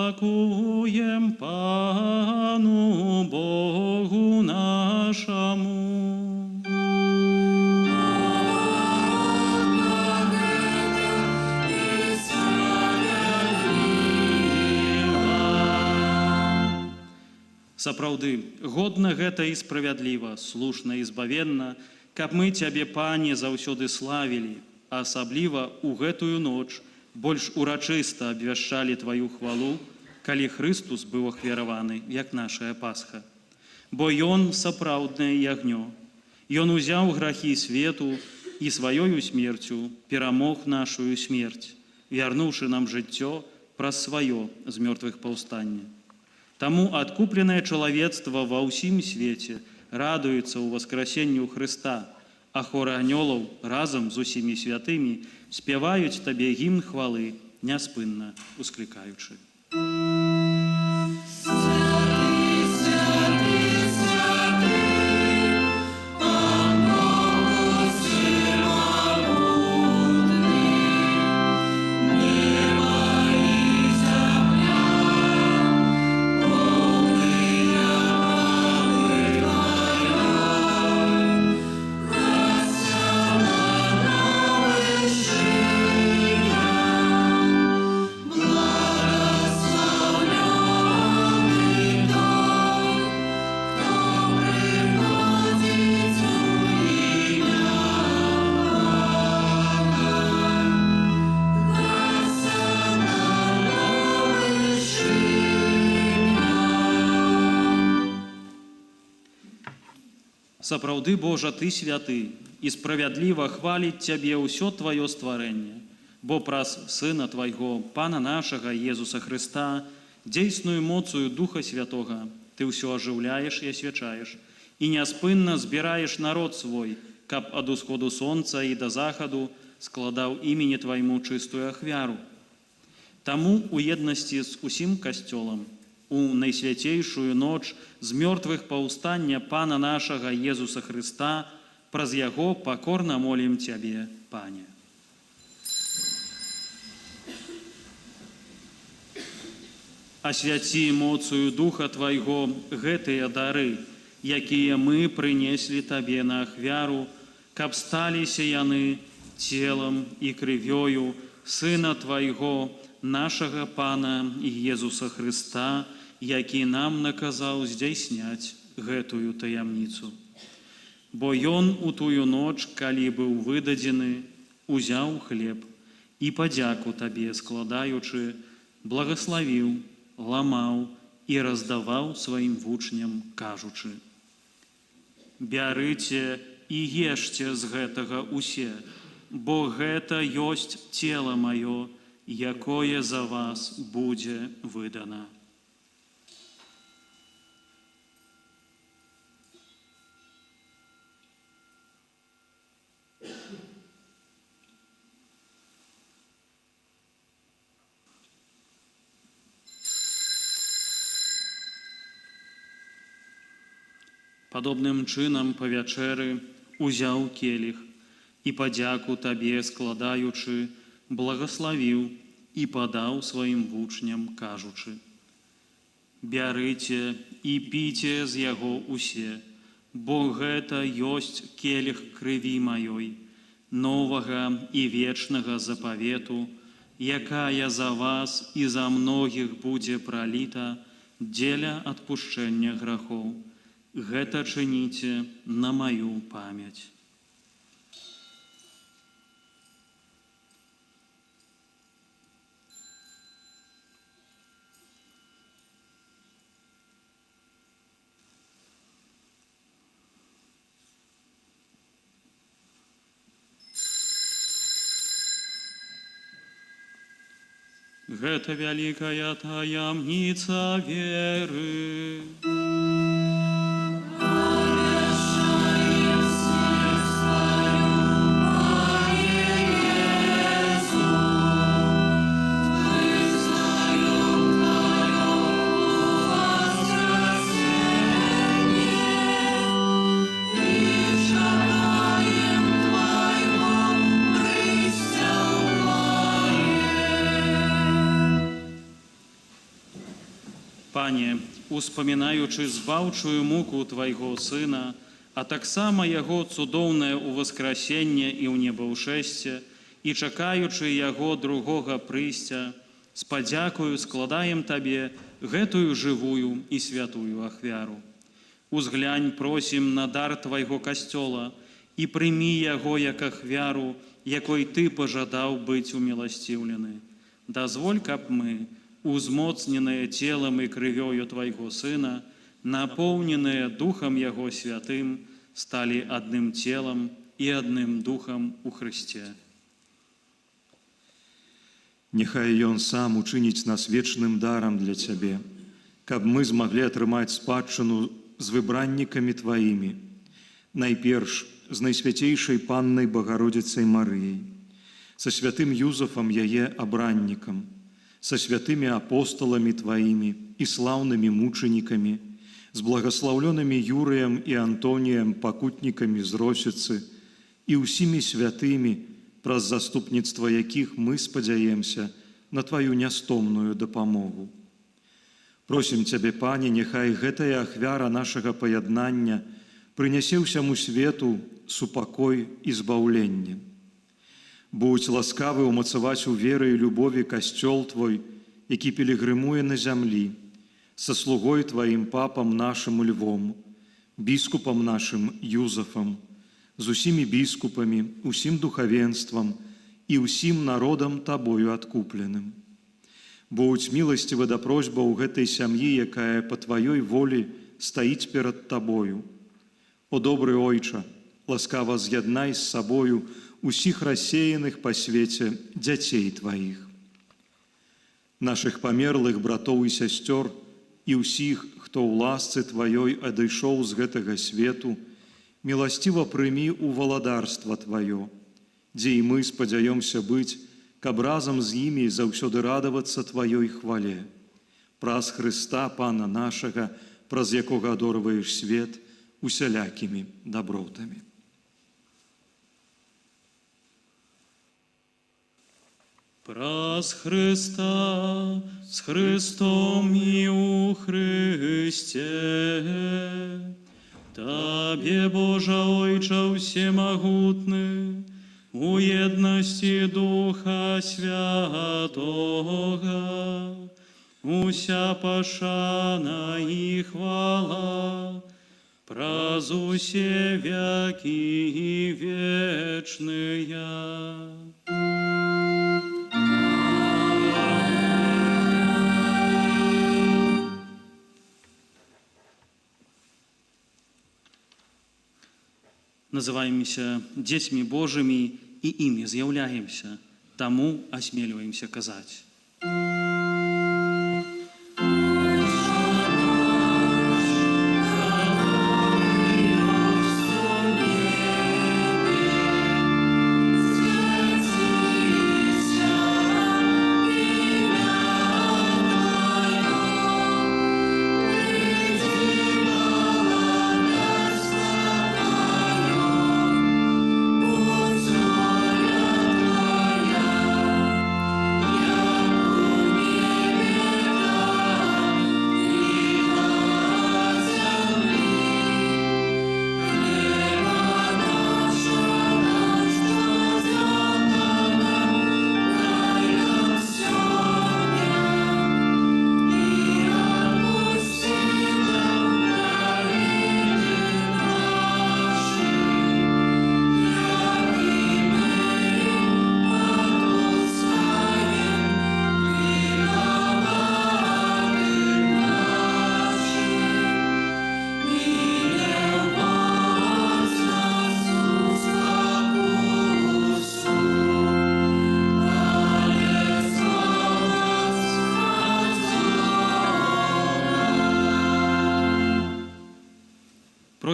Подякуем Пану Богу нашему. Сапраўды, годна гэта і справядліва, слушна і збавенна, каб мы Цябе, Пане, заўсёды славілі, а асабліва ў гэтую ноч больш урачыста абвяшчалі Тваю хвалу, калі Христус быў ахвяраваны, як нашая Пасха. Бо Ён сапраўднае ягнё. Ён узяў грахі свету і сваёю смерцю перамог нашую смерць, вярнуўшы нам жыццё праз сваё з мёртвых паўстання. Таму адкупленае чалавецтва ва ўсім свеце радуецца ў васкрасенню Хрыста, а хоры анёлаў разам з усімі святымі спяваюць Табе гімн хвалы, няспынна усклікаючы. Сапраўды, Божа, Ты святы, і справядліва хваліць Цябе ўсё Тваё стварэнне, бо праз Сына Твайго, Пана нашага Езуса Хрыста, дзейсную моцую Духа Святога, Ты ўсё ажыўляеш і асвячаеш, і няспынна збіраеш народ свой, каб ад усходу сонца і да захаду складаў імені Твайму чыстую ахвяру. Таму у еднасці з усім касцёлам, у найсвяцейшую ноч з мёртвых паўстання Пана нашага Езуса Хрыста, праз Яго пакорна молім Цябе, Пане. Асвяці моцую Духа Твайго гэтыя дары, якія мы прынеслі Табе на ахвяру, каб сталіся яны целам і крывёю Сына Твайго, нашага Пана Езуса Хрыста, які нам наказаў здзяйсняць гэтую таямніцу. Бо Ён у тую ноч, калі быў выдадзены, узяў хлеб і падзяку Табе складаючы, благаславіў, ламаў і раздаваў сваім вучням, кажучы: «Бярыце і ешце з гэтага усе, бо гэта ёсць цела маё, якое за вас будзе выдана». Падобным чынам па вячэры узяў келіх і падзяку Табе складаючы, благословіў і падаў сваім вучням, кажучы: «Бярыце і піце з яго усе, бо гэта ёсць келіх крыві маёй, новага і вечнага запавету, якая за вас і за многіх будзе праліта дзеля адпушчэння грахоў. Гэта чыніце на маю памяць». Гэта вялікая таямніца веры. Пане, успамінаючы збаўчую муку Твайго Сына, а таксама Яго цудоўнае ўваскрасенне і ў небаўшэсце, і чакаючы Яго другога прыйсця, з падзякою складаем Табе гэтую жывую і святую ахвяру. Узглянь, просім, на дар Твайго касцёла і прымі яго як ахвяру, якой Ты пажадаў быць уміласціўлены. Дазволь, каб мы, узмоцненыя целам і крывёю Твайго Сына, напоўненыя Духам Яго Святым, сталі адным целам і адным Духам у Хрысце. Няхай Ён сам учыніць нас вечным дарам для Цябе, каб мы змаглі атрымаць спадчыну з выбраннікамі Тваімі, найперш з найсвяцейшай Паннай Багародзіцай Марыяй, са святым Юзафам яе абраннікам, са святымі апосталамі Тваімі і слаўнымі мучанікамі, з благаслаўлёнымі Юрыем і Антоніем, пакутнікамі з Росіцы, і ўсімі святымі, праз заступніцтва якіх мы спадзяемся на Тваю нястомную дапамогу. Просім Цябе, Пане, няхай гэтая ахвяра нашага паяднання прынясе ўсяму свету супакой і збаўленне. Будь ласкавы умацаваць у веры і любові касцёл Твой, які пілігрымуе на зямлі, са слугой Тваім папам нашым Львом, біскупам нашым Юзафам, з усімі біскупамі, усім духавенствам і ўсім народам Табою адкупленым. Будь міласцівы да просьбаў гэтай сям'і, якая па Тваёй волі стаіць перад Табою. О добры Ойча, ласкава з'яднай з сабою усіх рассеяных па свеце дзяцей Тваіх. Нашых памерлых братоў і сясцёр і ўсіх, хто ў ласцы Тваёй адышоў з гэтага свету, міласціва прымі ў валадарства Тваё, дзе і мы спадзяёмся быць, каб разам з імі заўсёды радавацца Тваёй хвале. Праз Хрыста, Пана нашага, праз якога адорваеш свет усялякімі дабротамі. Праз Христа, з Христом і у Христе, Табе, Божа Ойча всемогутны, у єдності Духа Святого, уся пошана і хвала, праз усе веки і вечные. Называемся дзецьмі Божымі і імі з'яўляемся, таму асмельваемся казаць.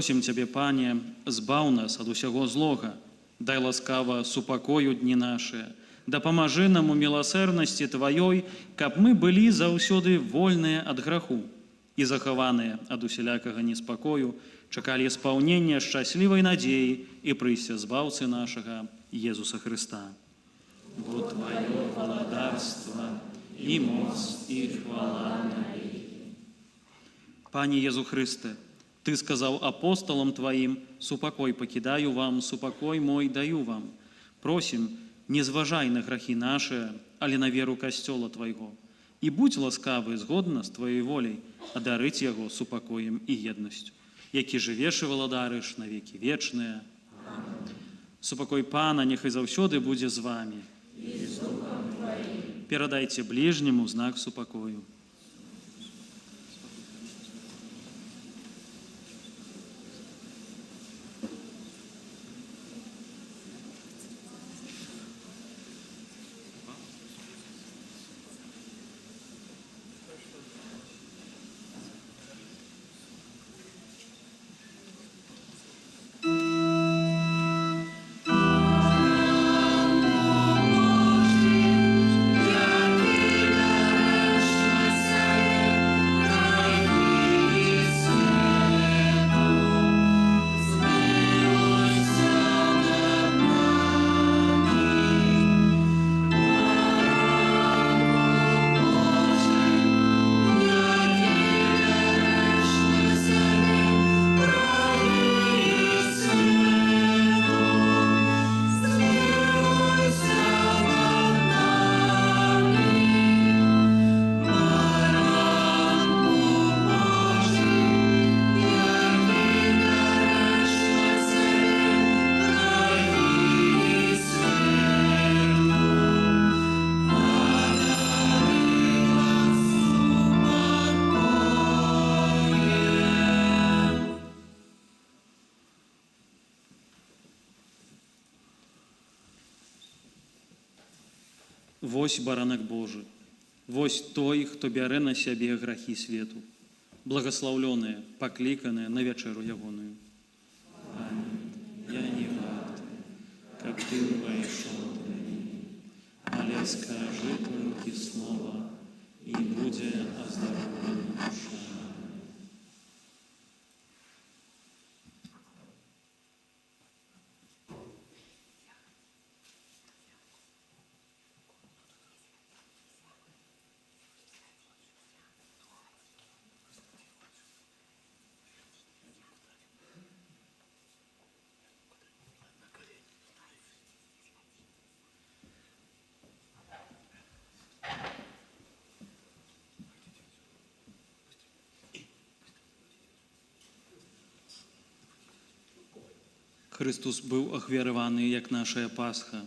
Просім Цябе, Пане, збаў нас ад усяго злога, дай ласкава супакою дні нашыя, дапамажы нам у міласэрнасці Тваёй, каб мы былі заўсёды вольныя ад граху і захаваныя ад усялякага неспакою, чакалі спаўнення шчаслівай надзеі і прыйсця збаўцы нашага Езуса Хрыста. Бо Тваё валадарства і моц і хвала на векі. Пане Езу Хрысте, Ты сказаў апостолам Тваім: «Супакой пакідаю вам, супакой мой даю вам». Просім, не зважай на грахі нашыя, але на веру касцёла Твайго. І будь ласкавы згодна з Тваёй воляй адарыць яго супакоем і еднасцю, які жывеш і валадарыш на векі вечныя. Супакой Пана няхай заўсёды будзе з вамі. Перадайце бліжняму знак супакою. Вось баранак Божы, вось той, хто бярэ на сябе грахі свету, благаслаўлёныя, пакліканыя на вячэру ягоную. Пане, я не варты, каб Ты ўвайшоў да мяне, але скажы толькі слова, і будзе аздароўлена душа. Христус быў ахвяраваны як нашая Пасха.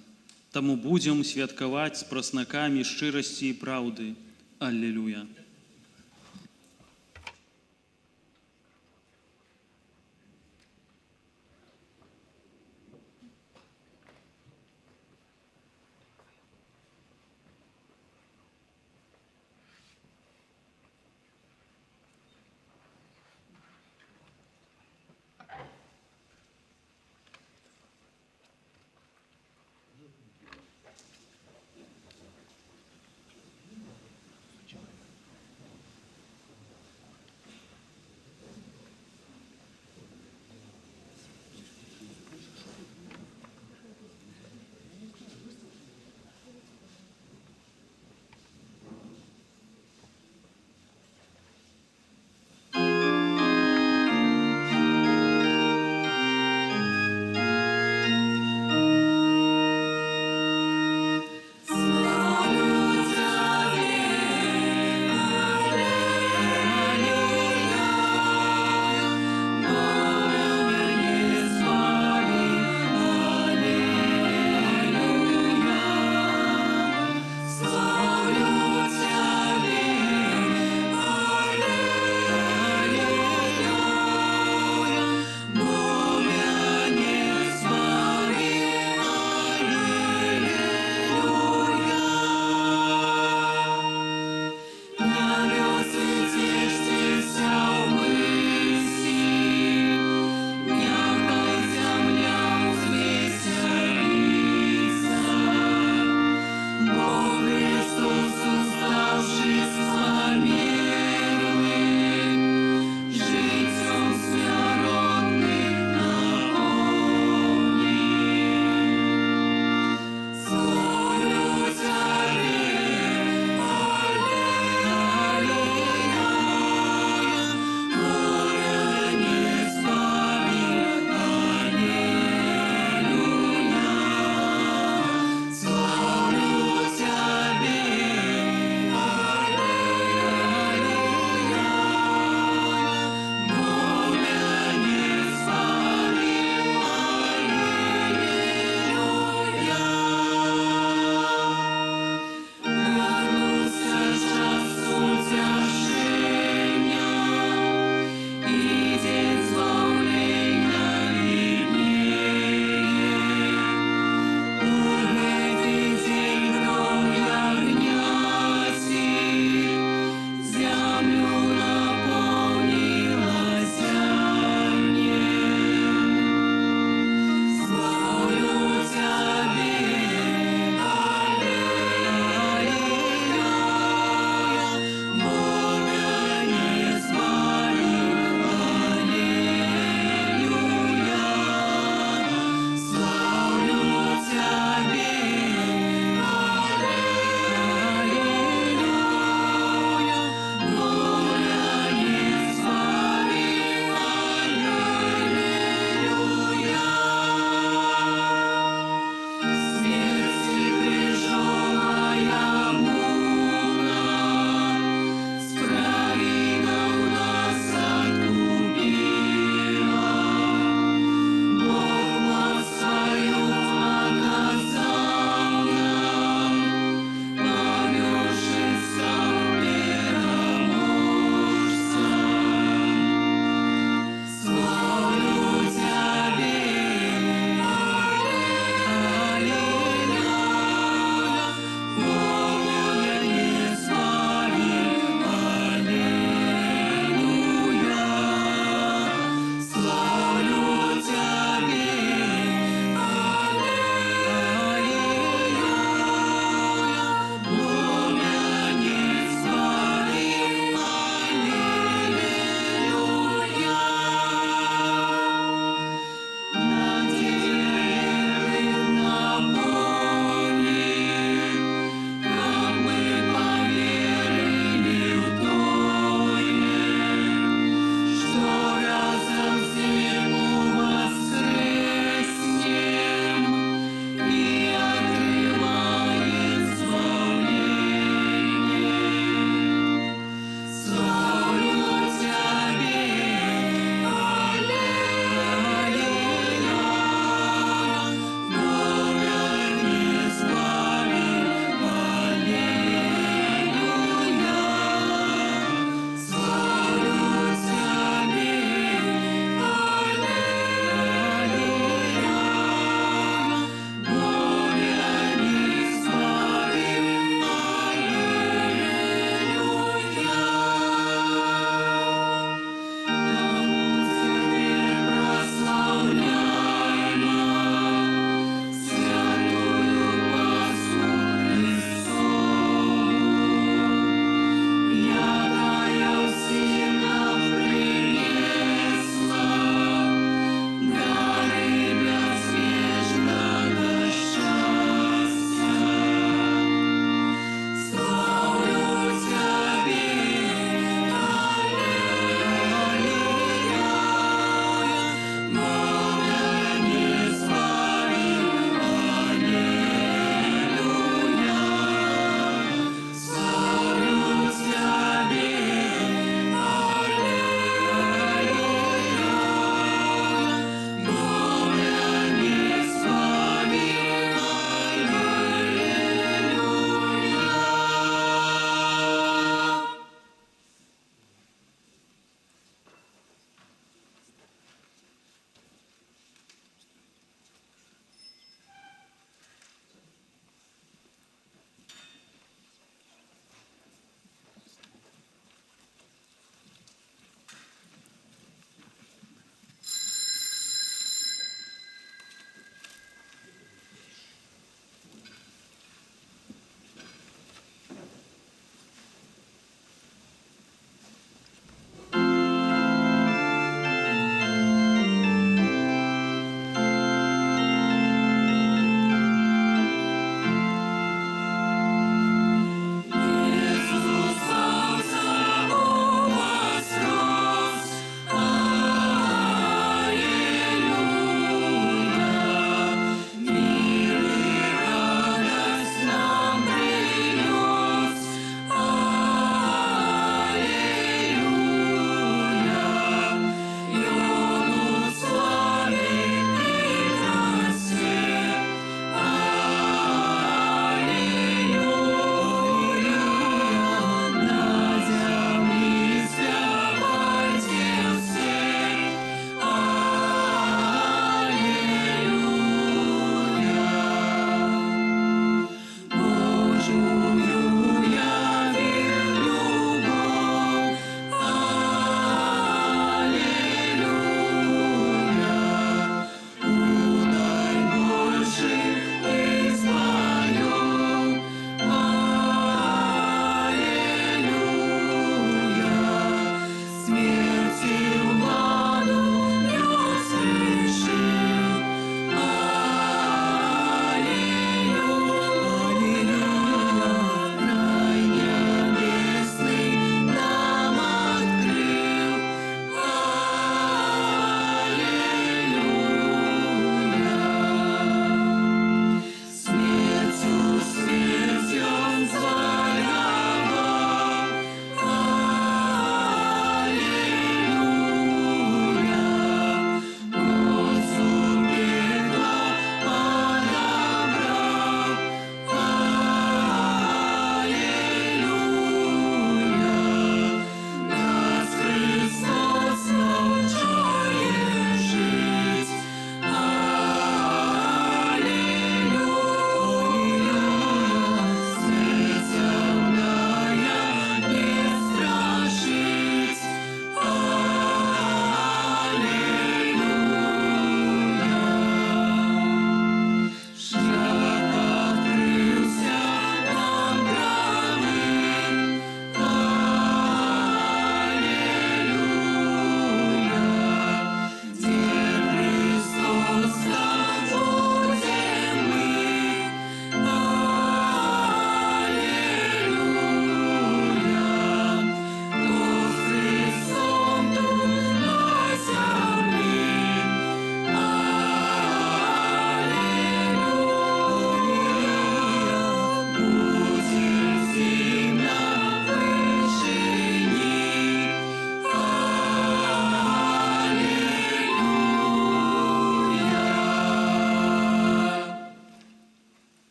Таму будзем святкаваць з праснакамі шчырасці і праўды. Аллилуйя.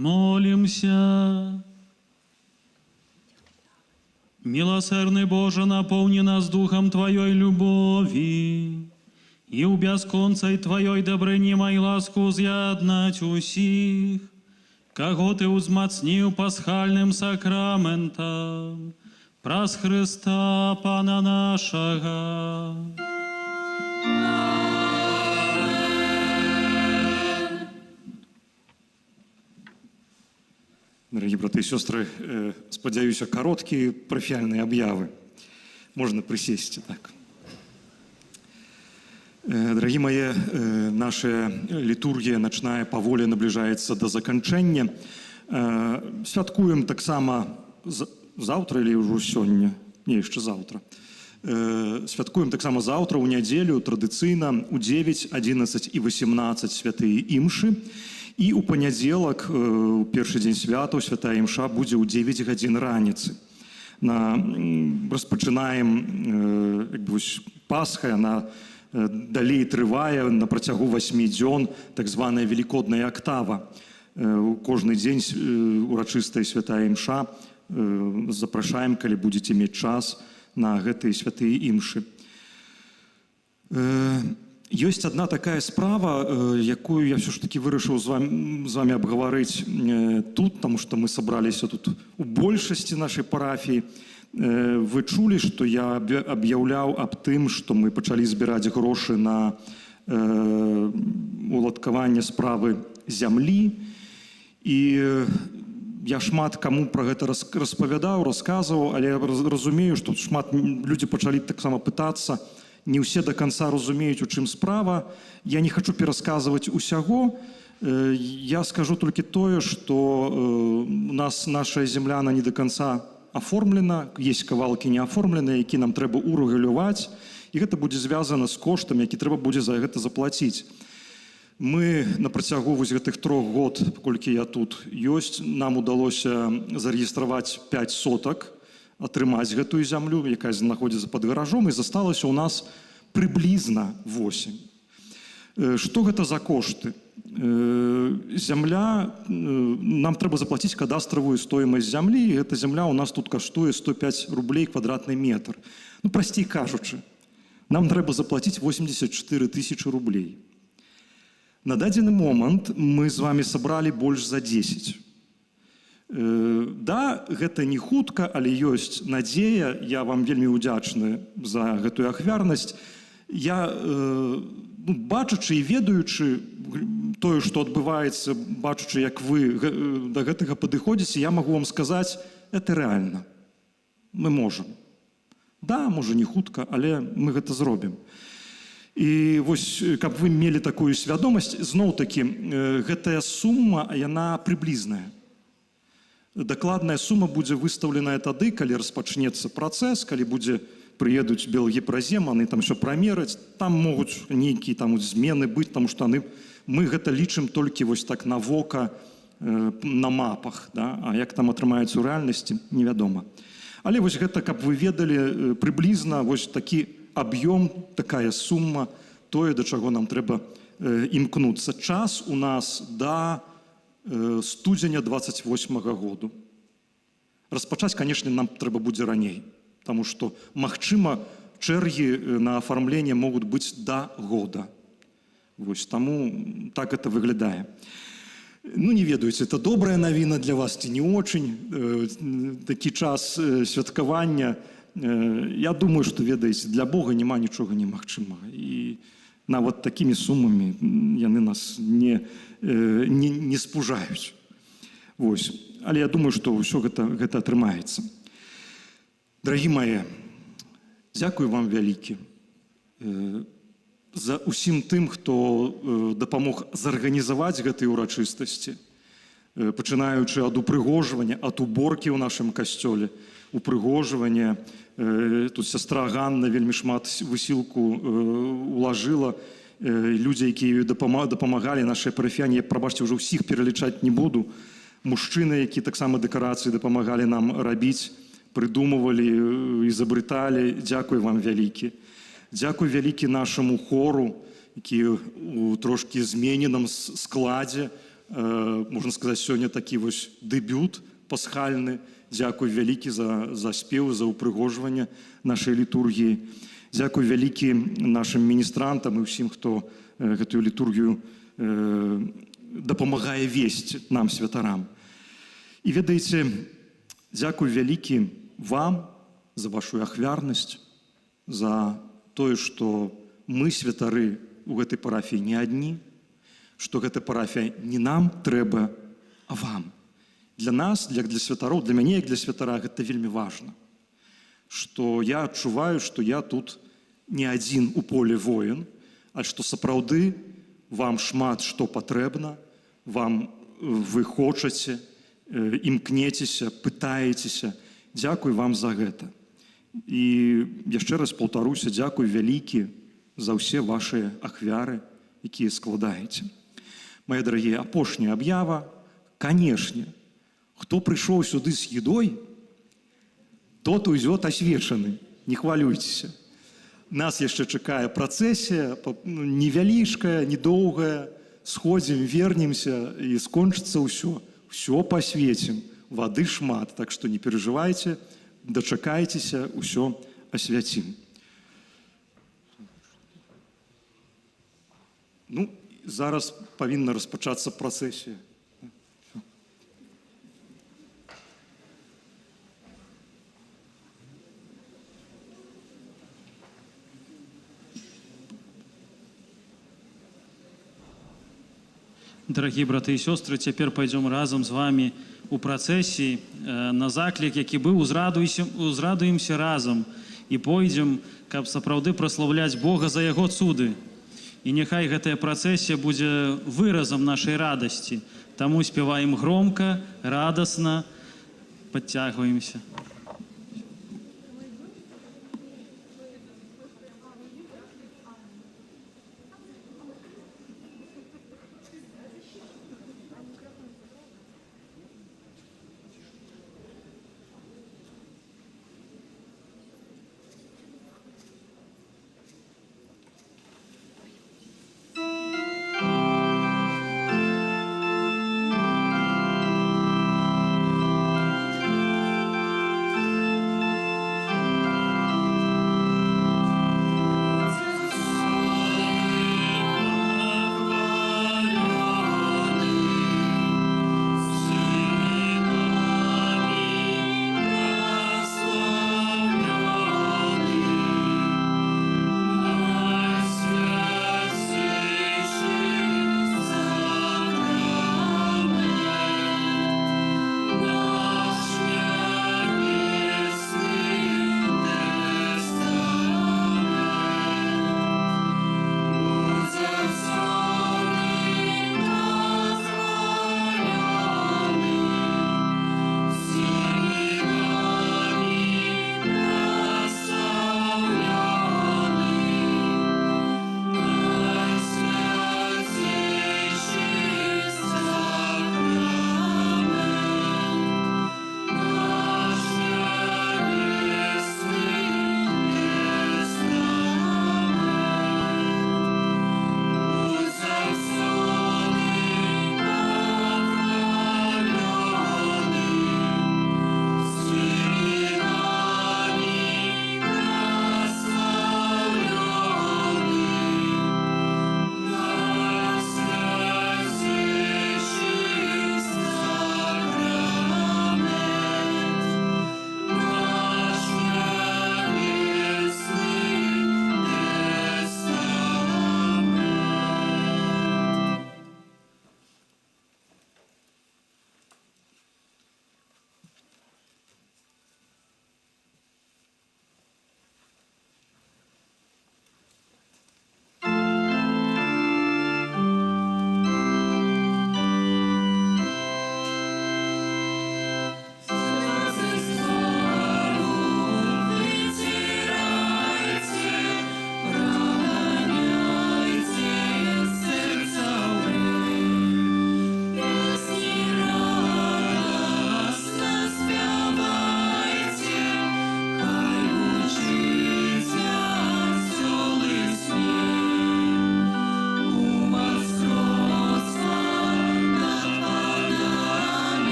Молимся. Милосердный Боже, наполни нас духом Твоей любови, и у бесконцей Твоей добрыни мой ласку з'яднать усих, кого Ты узмацнил пасхальным сакраментом, праз Христа Пана нашего. Дорогие браты и сестры, спадзяюся, короткие парафіяльные объявы. Можно присесть так. Дорогие мои, наша литургия ночная поволі наближается до заканчэння. Святкуем таксама завтра или уже сёння? Не, еще завтра. Святкуем таксама завтра, у нядзелю, традыцыйна, у 9, 11 и 18 святые імшы. І у панядзелак, у першы дзень святаў, святая імша будзе ў 9 гадзін раніцы. Распачынаем Пасха, яна далей трывае на працягу 8 дзён, так званая велікодная актава. Кожны дзень урачыстая святая імша. Запрашаем, калі будзеце мець час на гэтыя святыя імшы. Ёсць одна такая справа, якую я все ж таки вырашыў з вами абгаварыць тут, потому что мы собраліся тут у большасці нашай парафіі. Вы чулі, што я аб'яўляў аб тым, што мы пачалі збіраць грошы на уладкаванне справы зямлі. І я шмат каму пра гэта распавядаў, расказваў, але я разумею, што шмат людзі пачалі таксама пытацца. Не ўсе до конца разумеюць, у чым справа. Я не хочу перасказваць усяго. Я скажу толькі тое, што у нас наша земля не до конца оформлена, есть кавалкі не оформленыя, які нам трэба урэгуляваць, і гэта будзе звязана з коштам, які трэба будзе за гэта заплаціць. Мы на працягу гэтых 3 год, паколькі я тут ёсць, нам удалося зарэгістраваць 5 сотак, атрымаць гэтую зямлю, якая знаходзіцца пад гаражом, і засталася ў нас прыблізна 8. Што гэта за кошты? Зямля, нам трэба заплаціць кадастравую стоимасць зямлі, і эта зямля ў нас тут каштуе 105 рублей квадратны метр. Прасцей кажучы, нам трэба заплаціць 84 000 рублей. На дадзены момант мы з вами сабралі больш за 10. Да, гэта не хутка, але ёсць надзея. Я вам вельмі ўдзячны за гэтую ахвярнасць. Я, бачачы і ведаючы тое, што адбываецца, бачачы, як вы да гэтага падыходзіце, я магу вам сказаць, это рэальна. Мы можам. Да, можа не хутка, але мы гэта зробім. І вось, каб вы мелі такую свядомасць, зноў-такі, гэтая сума, яна прыблізная. Дакладная сума будзе выстаўленая тады, калі распачнецца працэс, калі прыедуць Белгіпразем, яны там все прамераць, там могуць нейкія змены быць, таму што мы гэта лічым толькі вось так на вока, на мапах, да? А як там атрымаецца ў рэальнасці, невядома. Але вось гэта, каб вы ведалі прыблізна вось такі аб'ём, такая сума, тое, да чаго нам трэба імкнуцца. Час у нас да студзеня 28 году. Распачаць, канешне, нам трэба будзе раней, таму што, магчыма, чэргі на афармленне могуць быць да года. Вось таму так это выглядае. Не ведаеце, это добрая навіна для вас ці не очень. Такі час святкавання. Я думаю, што, ведаеце, для Бога няма нічога немагчымага. І нават такімі сумамі яны нас не спужаюць. Вось. Але я думаю, што ўсё гэта атрымаецца. Дарагі мае, дзякую вам вялікі за усім тым, хто дапамог зарганізаваць гэтыя ўрачыстасці, пачынаючы ад упрыгожвання, ад уборкі ў нашым касцёле, упрыгожвання. Тут сястра Ганна вельмі шмат высілку улажыла. Людзі, якія дапамагалі, нашыя парафіяне, прабачце, ўжо ўсіх пералічаць не буду. Мужчыны, які таксама дэкарацыі дапамагалі нам рабіць, прыдумывалі, изобреталі. Дзякуй вам вялікі. Дзякуй вялікі нашаму хору, які у трошкі змененым складзе, можна сказаць, сёння такі вось дэбют пасхальны. Дзякуй вялікі за спевы, за ўпрыгожванне нашай літургіі. Дзякуй вялікі нашым міністрантам і ўсім, хто гэтую літургію дапамагае весці нам, святарам. І ведаеце, дзякуй вялікі вам за вашу ахвярнасць, за тое, што мы, святары, у гэтай парафіі не адні, што гэта парафія не нам трэба, а вам. Для нас, для святароў, для мяне, як для святара, гэта вельмі важна. Што я адчуваю, што я тут не адзін у поле воін, а што сапраўды вам шмат што патрэбна, вы хочаце, імкнецеся, пытаецеся. Дзякуй вам за гэта. І яшчэ раз паўтаруся, дзякуй вялікі за ўсе вашыя ахвяры, якія складаеце. Мае дарагія, апошняя аб'ява. Канешне, хто прыйшоў сюды з едой, тот уйдет освечаны, не хвалюйцеся. Нас яшчэ чакае працэсія, невялічкая, недоўгая, сходзім, вернемся і скончыцца ўсё. Усё пасвецім, вады шмат, так што не перажывайце, дачакайцеся, усё асвяцім. Зараз павінна распачацца працэсія. Дорогие браты и сестры, теперь пойдем разом с вами у працэсіі на заклік, які быў, узрадуемся разом і пойдзем, каб сапраўды праслаўляць Бога за яго цуды. І няхай гэтая працэсія будзе выразам нашай радасці. Таму спяваем громко, радасна, подтягиваемся.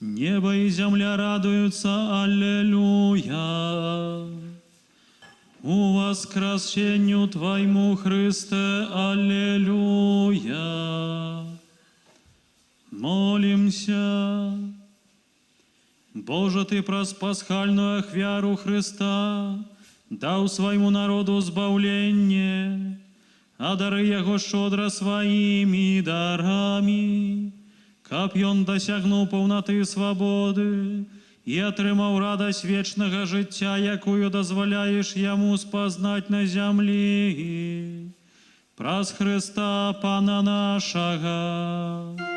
Небо и земля радуются, аллилуйя. У воскресению Твоему, Христе, аллилуйя. Молимся. Боже, Ты прос пасхальную ахвяру Христа дал своему народу збавление, а дары Его щедро своими дарами, каб ён досягнуў паўнаты свабоды і атрымаў радасць вечнага жыцця, якую дазваляеш яму спазнаць на зямлі. Праз Христа Пана нашага.